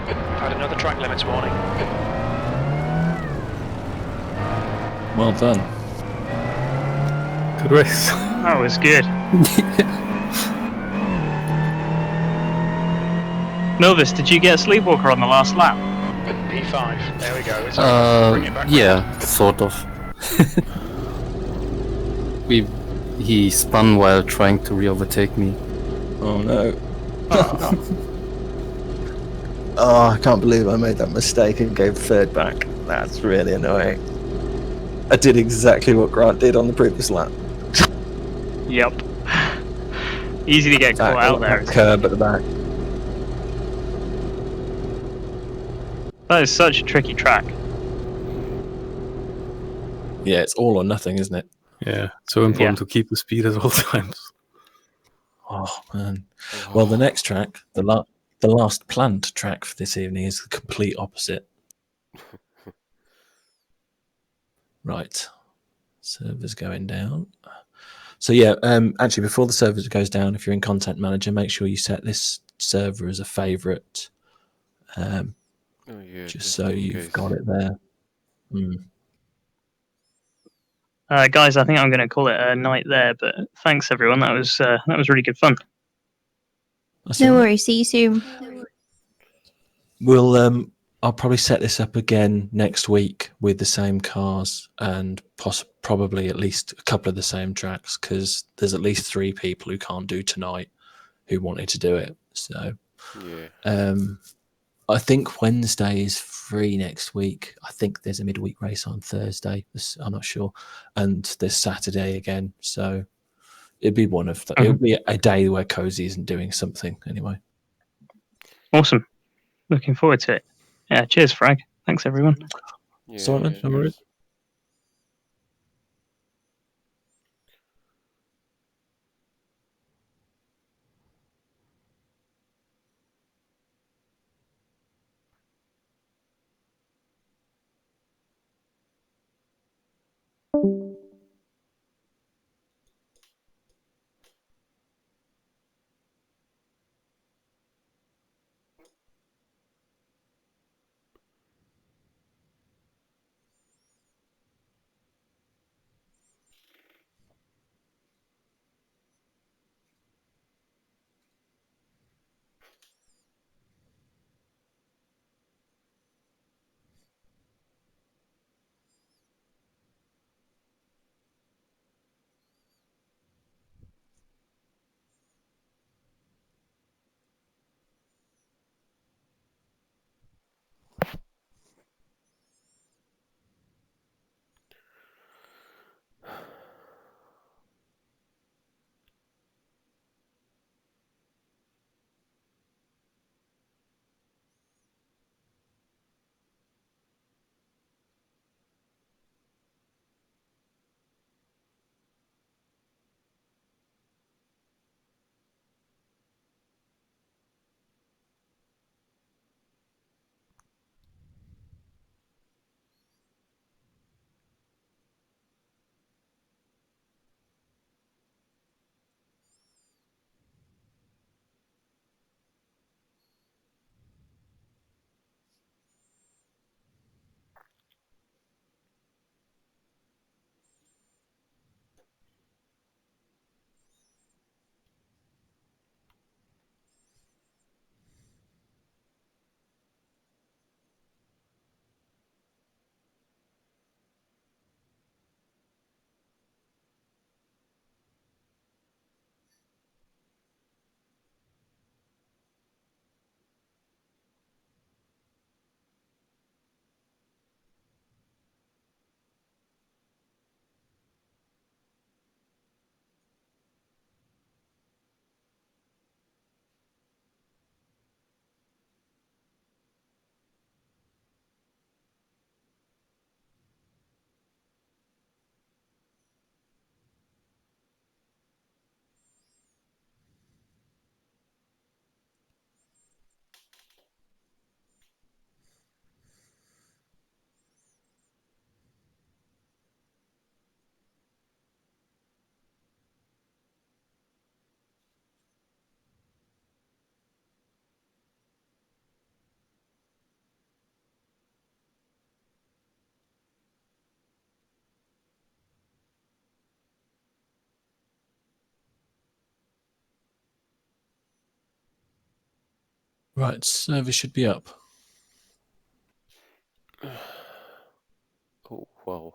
We've had another track limits warning. Well done. Good race. That was good. Milvis, did you get a sleepwalker on the last lap? P5, there we go. It's over. Bring it back. Yeah, sort of. He spun while trying to re-overtake me. Oh no. Oh, I can't believe I made that mistake and gave third back. That's really annoying. I did exactly what Grant did on the previous lap. Yep. Easy to get caught out there. Curb at the back. That is such a tricky track. Yeah, it's all or nothing, isn't it? Yeah, so important to keep the speed at all times. Oh man. Well, the next track, the last planned track for this evening, is the complete opposite. Right, server's going down. So yeah, actually, before the server goes down, if you're in Content Manager, make sure you set this server as a favorite. Just so you've got it there. Guys, I think I'm going to call it a night there. But thanks everyone. That was really good fun. That's No all right. worries. See you soon. We'll I'll probably set this up again next week with the same cars and probably at least a couple of the same tracks, because there's at least 3 people who can't do tonight who wanted to do it. So Yeah. I think Wednesday is free next week. I think there's a midweek race on Thursday. I'm not sure, and there's Saturday again. So it'd be one of the, Mhm. it'll be a day where Cozy isn't doing something anyway. Awesome. Looking forward to it. Yeah. Cheers, Frag. Thanks everyone. Yeah. Sorry, man. No worries. Cheers. Right, server should be up. Oh wow.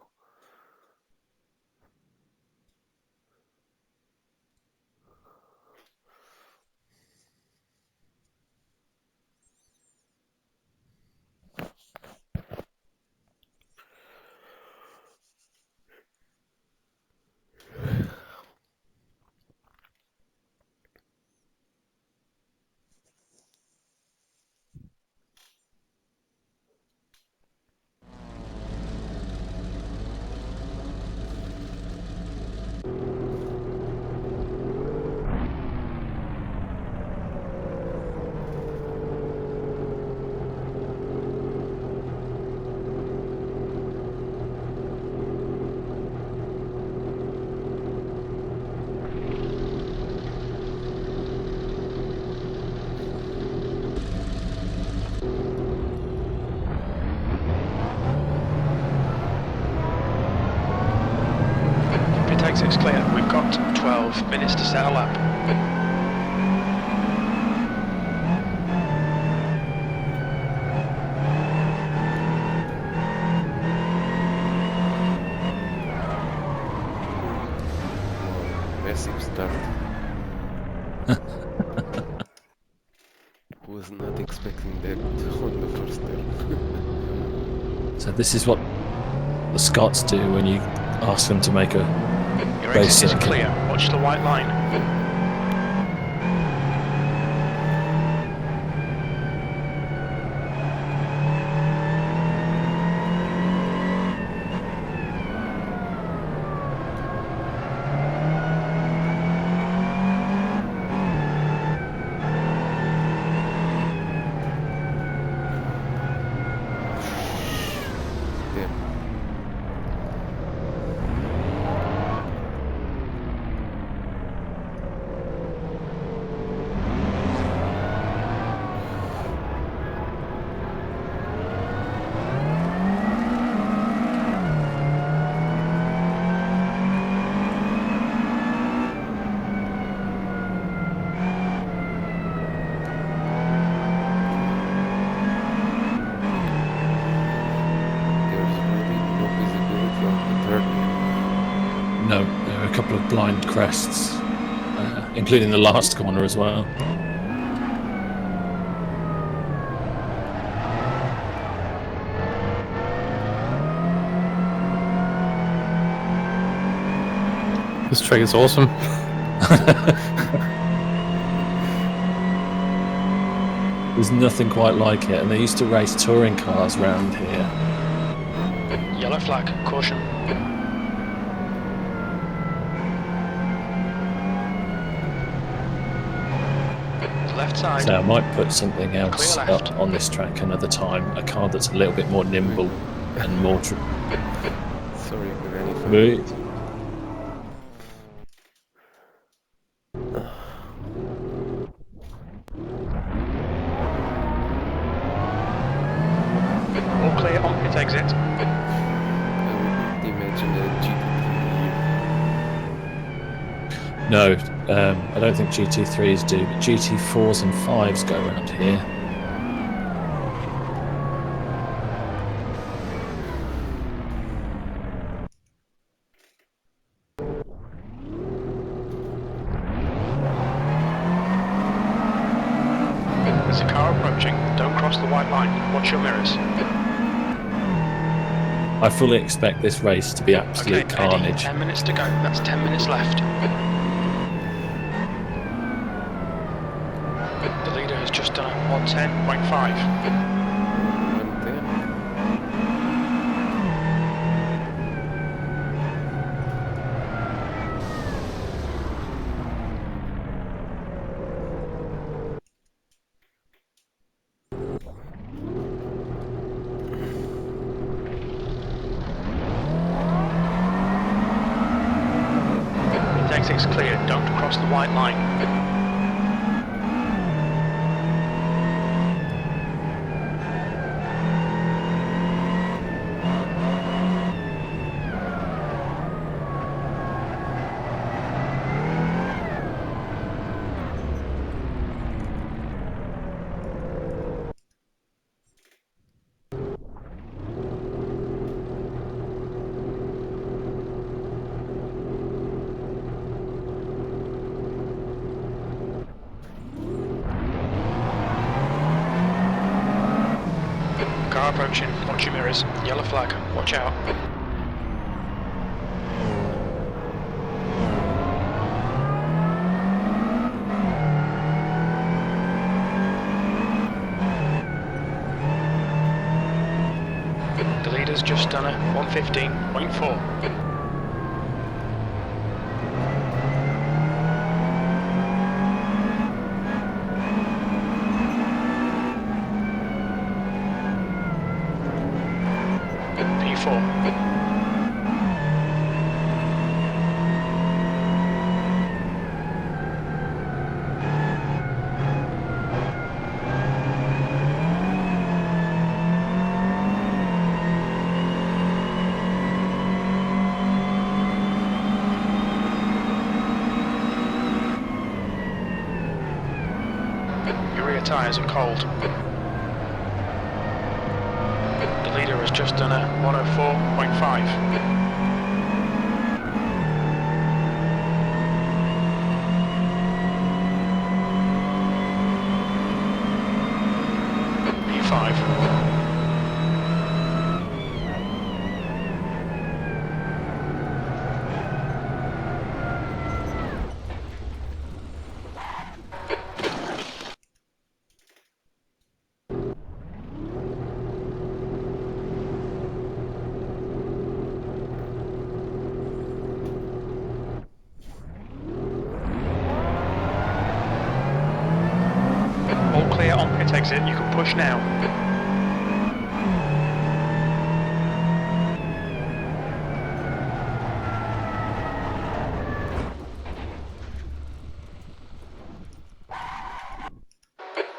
clear. We've got 12 minutes to set a lap. Massive start. Was not expecting that on the first turn. So this is what the Scots do when you ask them to make a Your race exit is circuit. clear. Watch the white line. Damn. There's really no visibility on the turn. No, there are a couple of blind crests, including the last corner as well. This track is awesome. There's nothing quite like it, and they used to race touring cars round here. Yellow flag. Caution. Left side. So I might put something else Clear left. up on this track another time, a car that's a little bit more nimble and more... Sorry, Granny. Right. All clear on pit exit. I wouldn't imagine a GT3 No, I don't think GT3s do, but GT4s and 5s go around here. There's a car approaching. Don't cross the white line. Watch your mirrors. I fully expect this race to be absolute Okay, Eddie, carnage. 10 minutes to go. That's 10 minutes left. The leader has just done a 110.5. 110. Pit exit's clear. Don't cross the white line. Car approaching. Watch your mirrors. Yellow flag. Watch out. The leader's just done a 115.4. P4. tyres are cold. The leader has just done a 104.5. P5. All clear on pit exit, you can push now.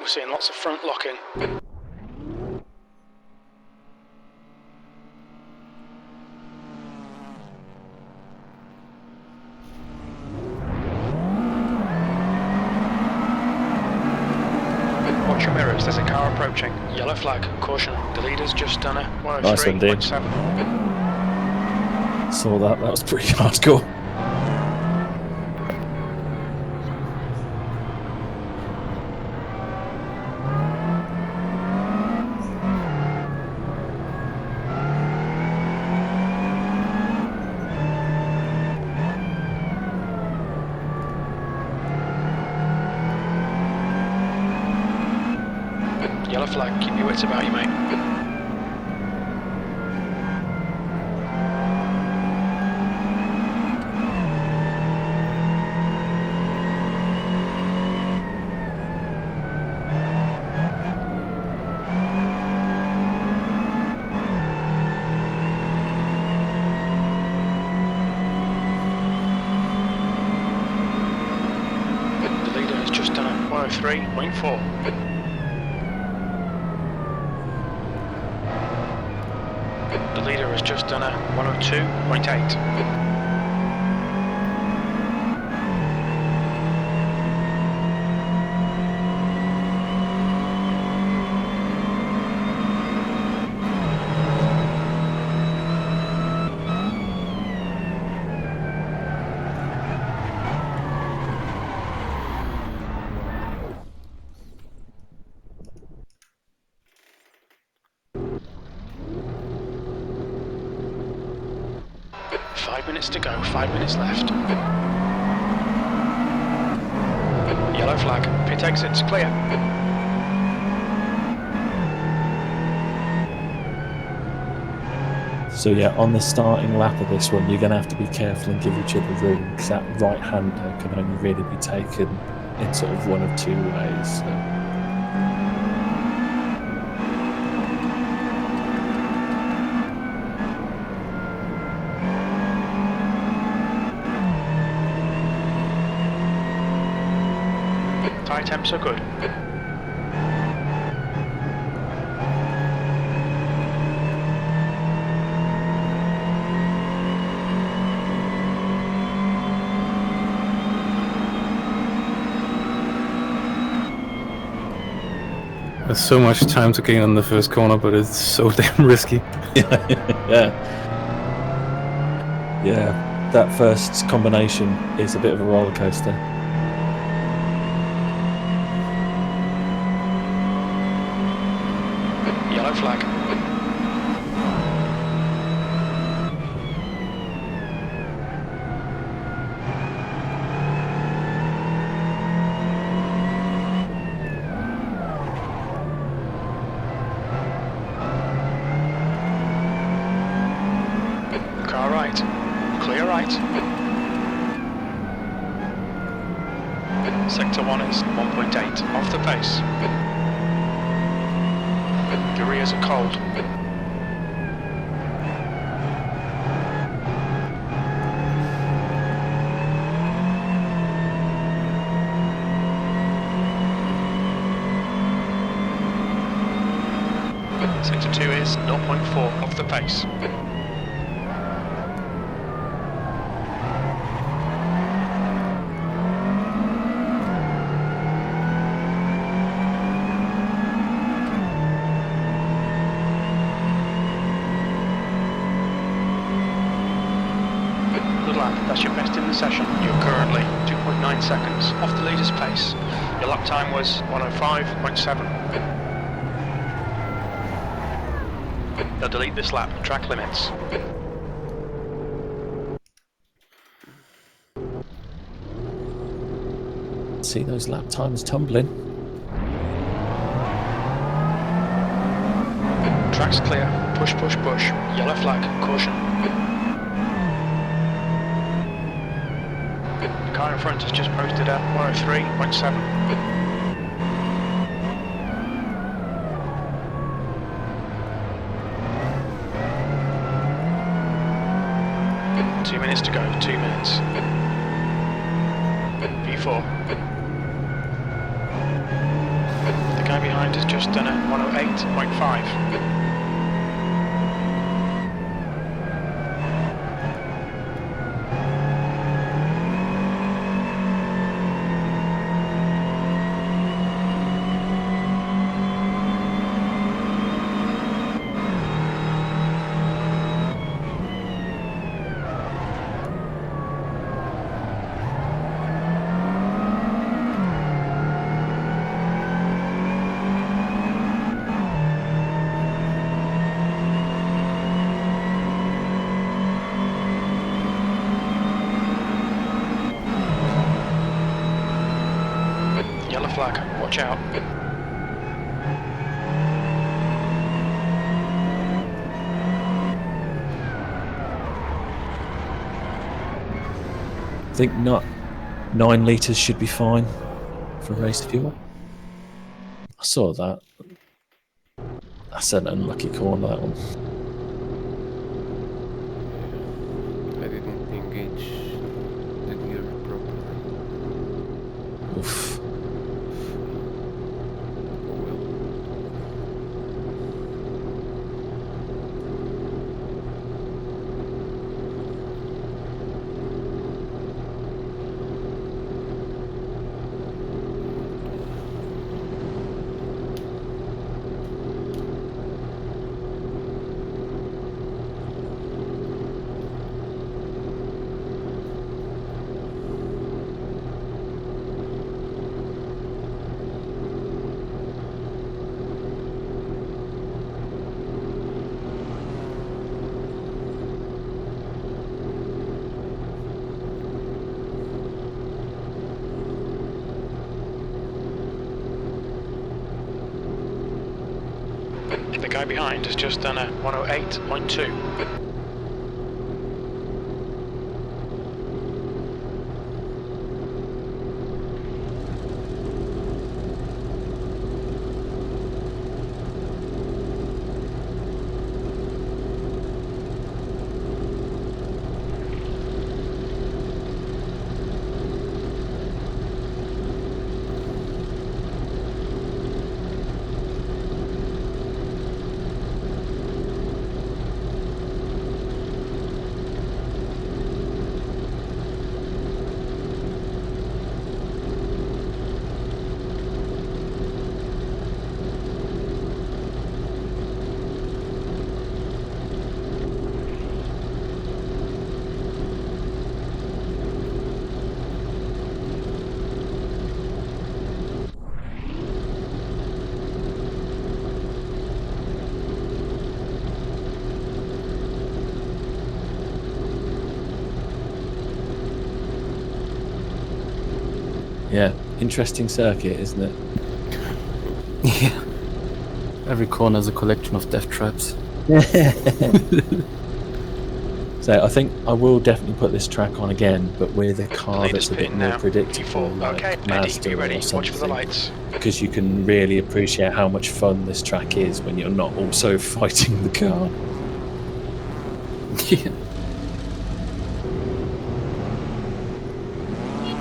We're seeing lots of front locking. Watch your mirrors, there's a car approaching. Yellow flag, caution. The leader's just done a Nice one, Dave. 103.7. Saw that. That was pretty hardcore. Yellow flag, keep your wits about you, mate. The leader has just done a 103.4. The leader has just done a 102.8. Five minutes to go, 5 minutes left. Yellow flag, pit exits clear. So yeah, on the starting lap of this one, you're going to have to be careful and give each other room, because that right-hander can only really be taken in sort of one of two ways. So. Tyre temps are good. There's so much time to gain on the first corner, but it's so damn risky. Yeah. Yeah, that first combination is a bit of a roller coaster. Yellow flag. Car right. Clear right. Sector 1 is 1.8, off the pace. The rears are cold. Sector 2 is 0.4, off the pace. friendly, 2.9 seconds, off the leader's pace. Your lap time was 105.7. They'll delete this lap, track limits. See those lap times tumbling. Track's clear, push, push, push. Yellow flag, caution. The car in front has just posted at 103.7. Minutes to go, 2 minutes. P4. The guy behind has just done a 108.5. Yellow flag, watch out. I think not 9 litres should be fine for race fuel. I saw that. That's an unlucky corner, that one. I didn't engage the gear properly. Oof. Oh well. The guy behind has just done a 108.2. Yeah, interesting circuit, isn't it? Yeah. Every corner is a collection of death traps. So I think I will definitely put this track on again, but with a car Leader's that's a bit pitting more now. predictable, P4. like Okay, Eddie, Mazda be ready. or Watch for the something, lights. because you can really appreciate how much fun this track is when you're not also fighting the car. Yeah.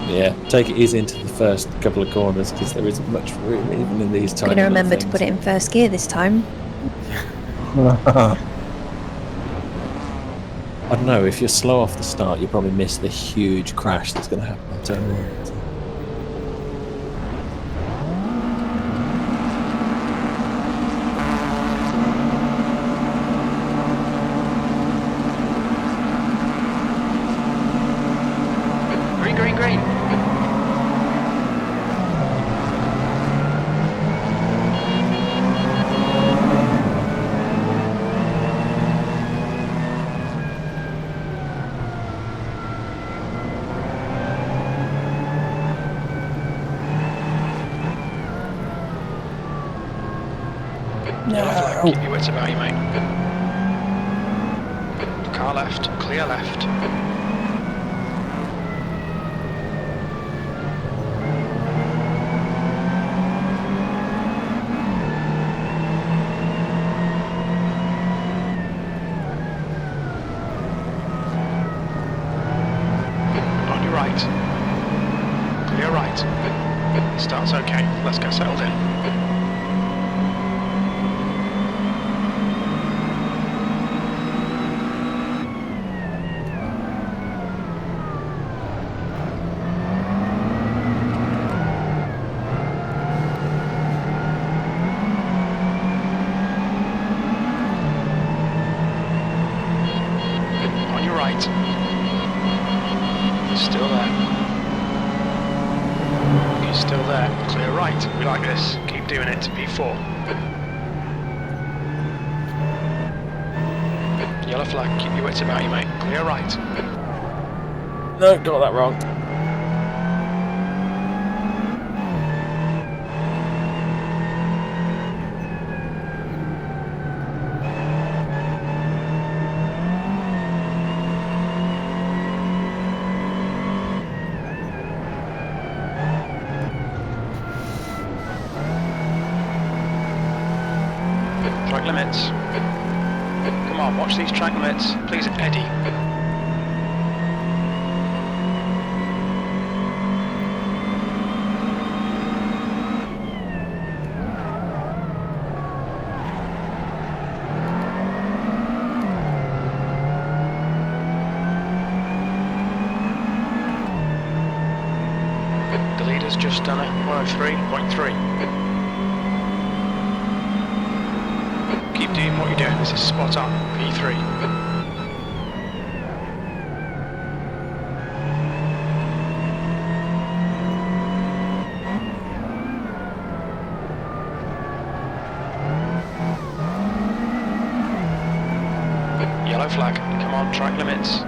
Yeah, take it easy into the first couple of corners because there isn't much room even in these I'm tiny going to little remember to things. put it in first gear this time. I don't know, if you're slow off the start, you probably miss the huge crash that's going to happen in turn one. Green, green, green. Yellow flag, keep your wits about you, mate. Car left, clear left. On your right. Clear right. Start's okay, let's get settled in. On your right. Still there. He's still there. Clear right. We like this. Keep doing it. P4. Yellow flag. Keep your wits about you, mate. Clear right. No, got that wrong. Track limits. Come on, watch these track limits. Please, Eddie. The leader's just done it. 103.3. Keep doing what you're doing, this is spot on. P3. Yellow flag, come on, track limits.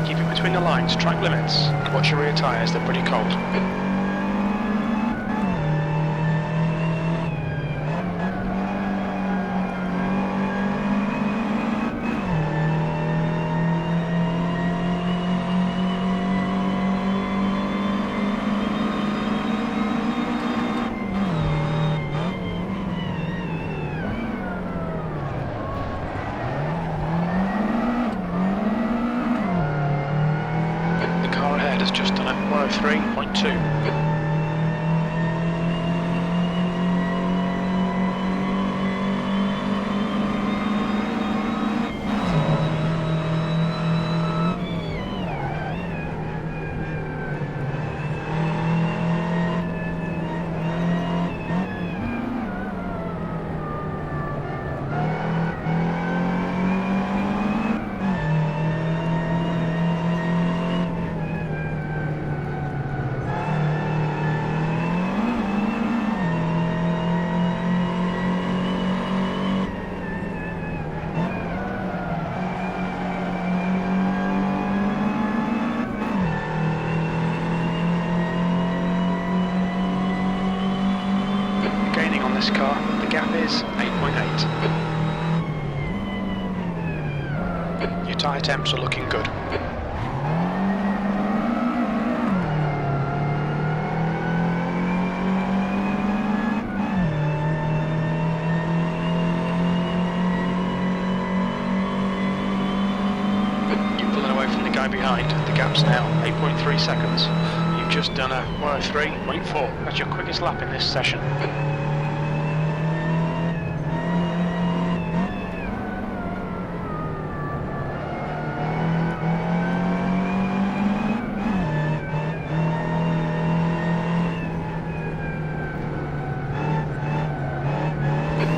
Keep it between the lines, track limits. Watch your rear tyres, they're pretty cold. The car ahead has just done it. 103.2. Gaining on this car, the gap is 8.8. Your tyre temps are looking good. You're pulling away from the guy behind. The gap's now 8.3 seconds. You've just done a 103.4. That's your quickest lap in this session.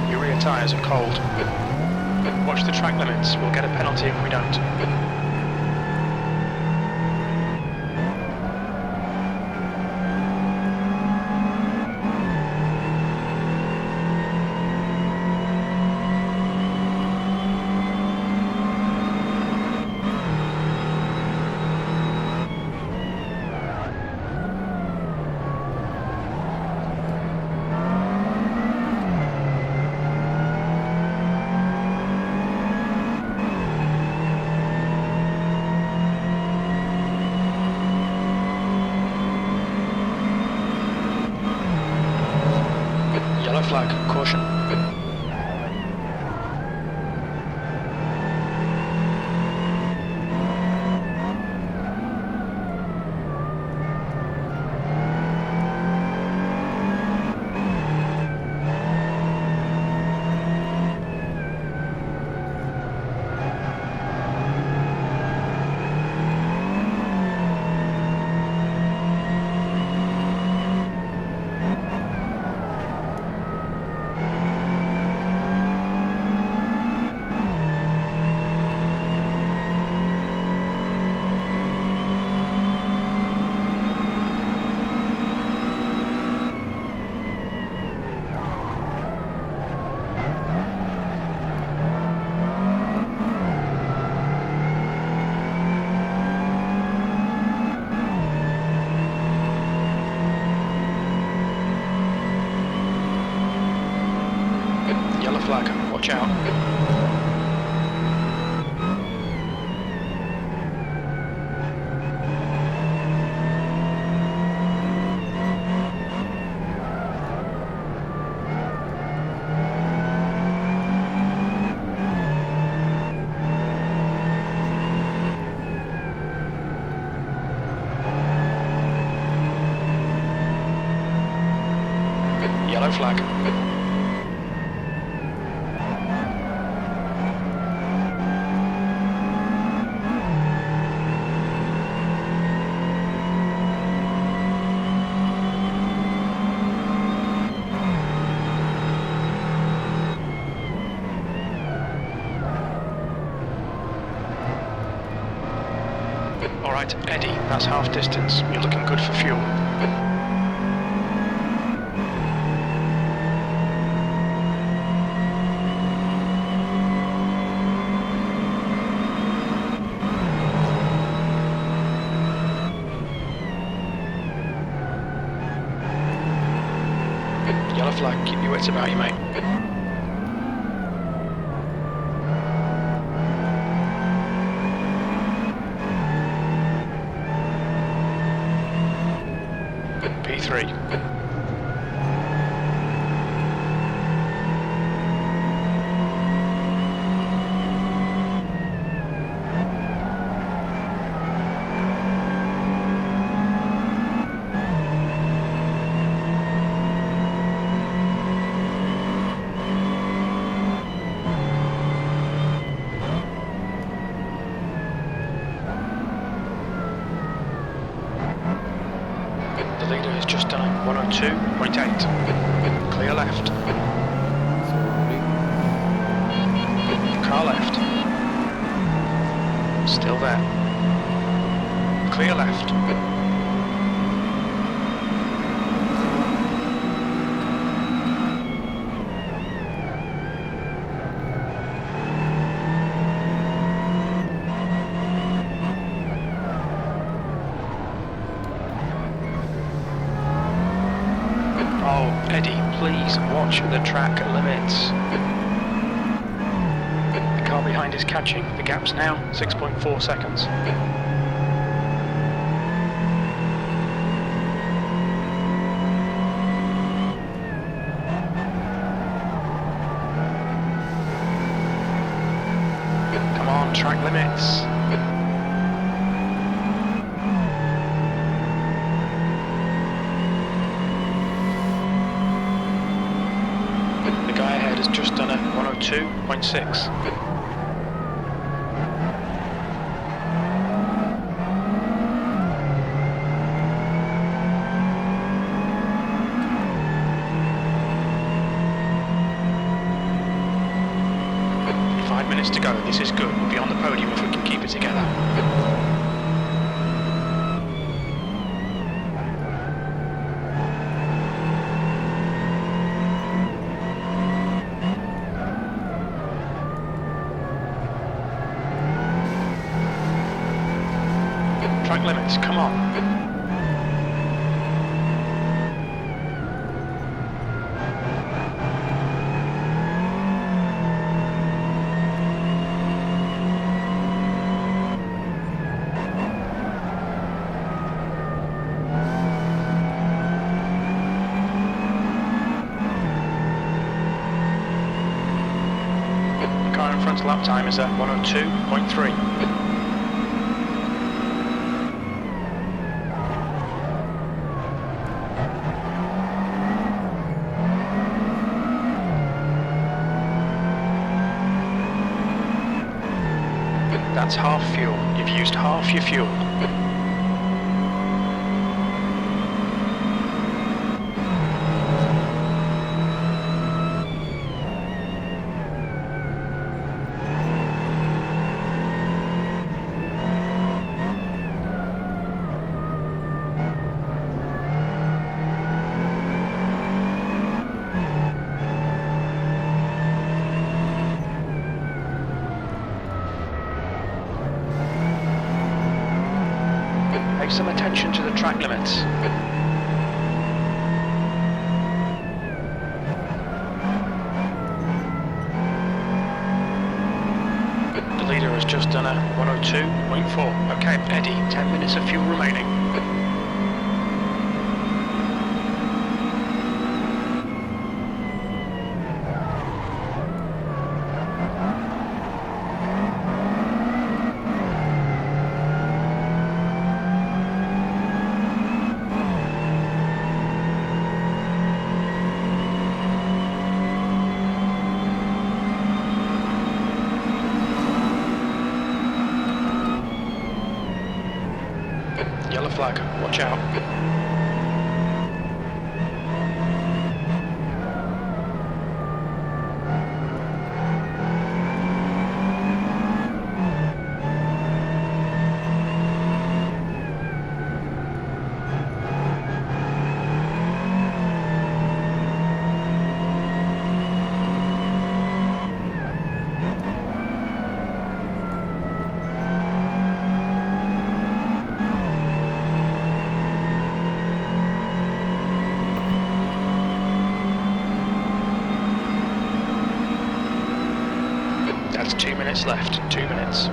Your rear tyres are cold. Watch the track limits. We'll get a penalty if we don't. flag, caution. Yellow flag, watch out. Yellow flag. Alright, Eddie, that's half distance. You're looking good for fuel. Yellow flag, keep your wits about you, mate. P3. The leader has just done 102.8. Clear left. Car left. Still there. Clear left. Oh, Eddie, please watch the track limits. The car behind is catching. The gap's now 6.4 seconds. Come on, track limits. The guy ahead has just done a 102.6. Minutes to go. This is good. We'll be on the podium if we can keep it together. Track limits, come on. Last lap time is at 102.3. That's half fuel. You've used half your fuel. Pay some attention to the track limits. The leader has just done a 102.4. Okay, Eddie, 10 minutes of fuel remaining. Yellow flag, watch out. That's 2 minutes left, 2 minutes.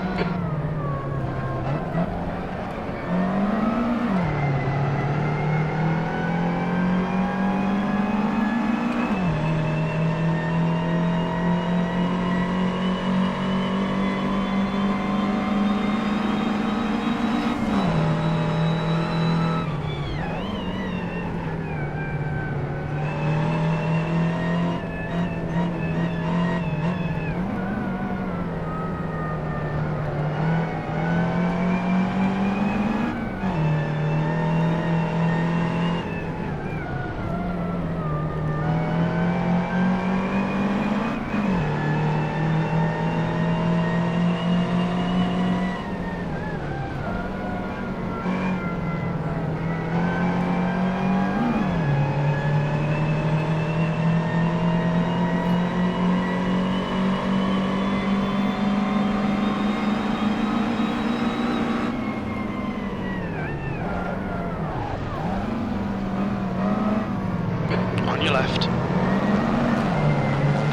On your left.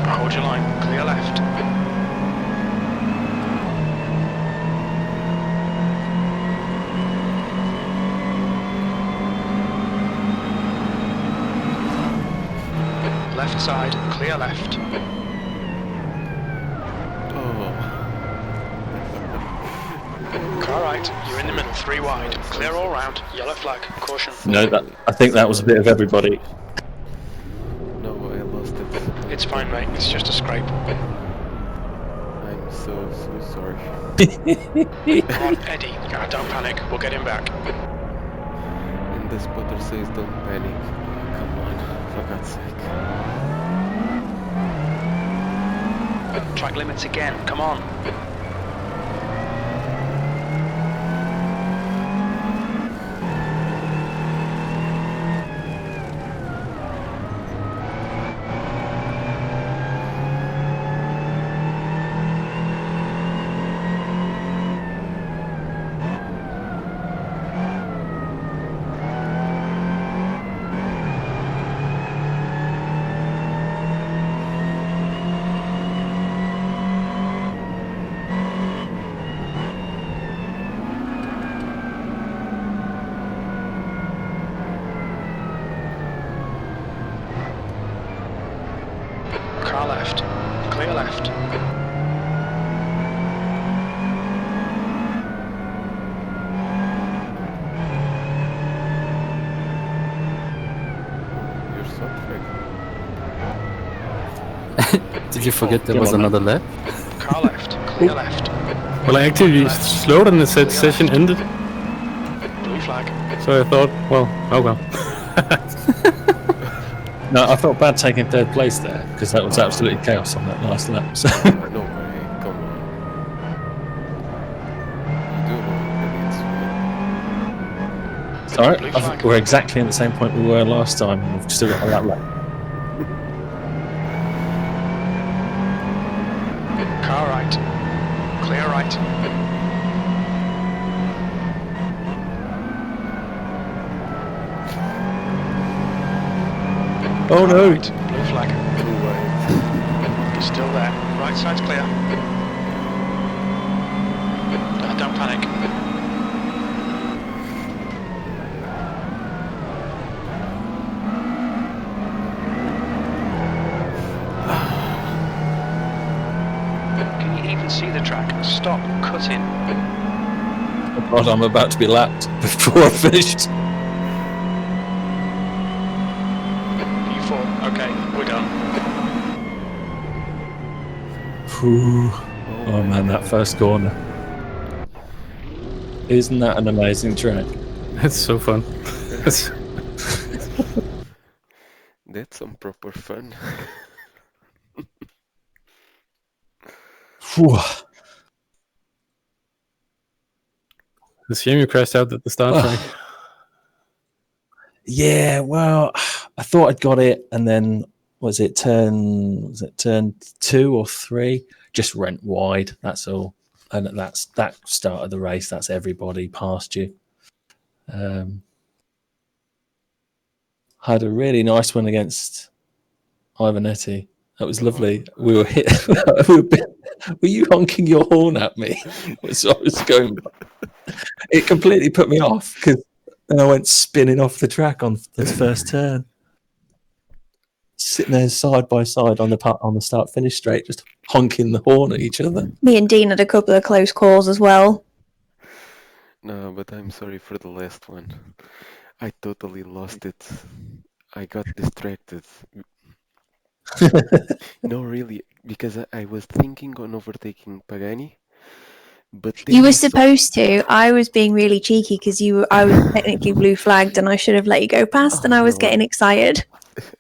Hold your line, clear left. Left side, clear left. Car right, you're in the middle, 3 wide. Clear all round, yellow flag, caution. No, I think that was a bit of everybody. No, I lost it. It's fine, mate, it's just a scrape. I'm so sorry. Come on, Eddie, don't panic, we'll get him back. And the spotter says don't panic. Come on, for God's sake. Track limits again, come on. Did you forget there Come was on, another lap? Car left, clear left. Well, I actually slowed and it said session ended. Blue flag. So I thought, well, oh well. No, I felt bad taking third place there because that was absolutely chaos on that last lap. So No way, come on. You do know that it's it's all right. Blue I think flag. we're exactly at the same point we were last time, and we've still got a lap left. Car right, clear right. Oh Car no! right, blue flag. You're still there. Right side's clear. Don't panic. Can you even see the track? Stop cutting. Oh God, I'm about to be lapped before I finished. P4. Okay, we're done. Whew. Oh man, that first corner. Isn't that an amazing track? It's so fun. That's some proper fun. Phew. It's a shame you crashed out at the start, Frank. Yeah, well, I thought I'd got it, and then was it turn 2 or 3? Just went wide. That's all, and that's that start of the race. That's everybody past you. Had a really nice one against Ivanetti. That was lovely. We were hit. Were you honking your horn at me? So I was going. It completely put me off because then I went spinning off the track on the first turn. Sitting there side by side on the start finish straight, just honking the horn at each other. Me and Dean had a couple of close calls as well. No, but I'm sorry for the last one. I totally lost it. I got distracted. No, really, because I was thinking on overtaking Pagani, but then You I were saw- supposed to. I was being really cheeky because I was technically blue flagged, and I should have let you go past. And I was no. getting excited.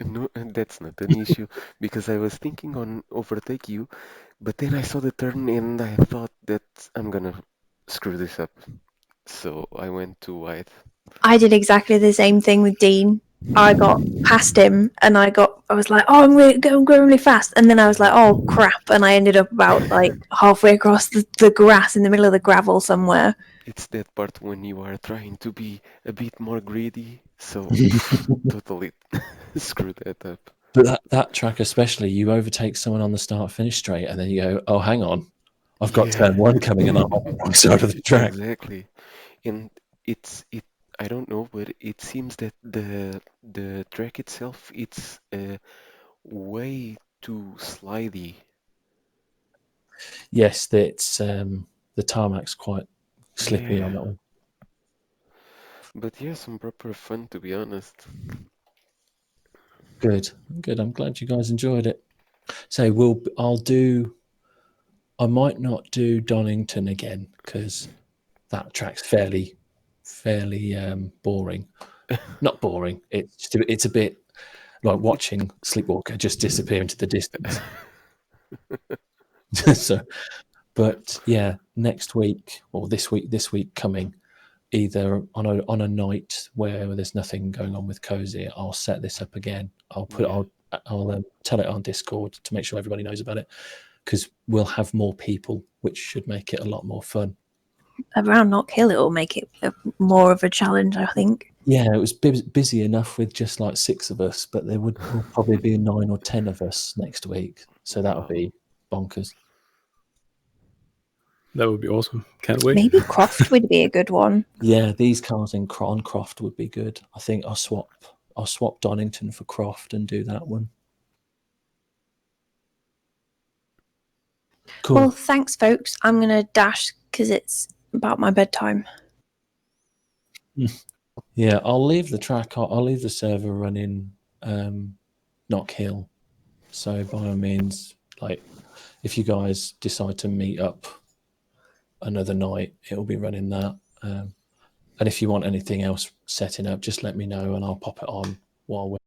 No, that's not an issue because I was thinking on overtake you, but then I saw the turn and I thought that I'm gonna screw this up. So I went too wide. I did exactly the same thing with Dean. I got past him, and I was like, "Oh, I'm going really fast," and then I was like, "Oh crap!" And I ended up about like halfway across the grass in the middle of the gravel somewhere. It's that part when you are trying to be a bit more greedy, so totally screw that up. But that track especially, you overtake someone on the start finish straight, and then you go, "Oh, hang on, I've got turn 1 coming, and I'm on the wrong side of the track." Exactly, and it. I don't know, but it seems that the track itself it's way too slidey. Yes, it's the tarmac's quite slippy on that one. But yeah, some proper fun to be honest. Good. I'm glad you guys enjoyed it. So I might not do Donington again because that track's fairly boring. Not boring. It's a bit like watching Sleepwalker just disappear into the distance. So, but yeah, next week or this week coming, either on a night where there's nothing going on with Cozy, I'll set this up again. I'll tell it on Discord to make sure everybody knows about it because we'll have more people, which should make it a lot more fun. Around Knock Hill, it will make it more of a challenge, I think. Yeah, it was busy enough with just like 6 of us, but there will probably be 9 or 10 of us next week, so that would be bonkers. That would be awesome. Can't wait. Maybe Croft would be a good one. Yeah, these cars on Croft would be good. I think I'll swap Donington for Croft and do that one. Cool. Well, thanks, folks. I'm going to dash because it's about my bedtime. Yeah, I'll leave the track. I'll leave the server running Knock Hill. So by all means, Like, if you guys decide to meet up another night, it'll be running that. And if you want anything else setting up, just let me know and I'll pop it on while we're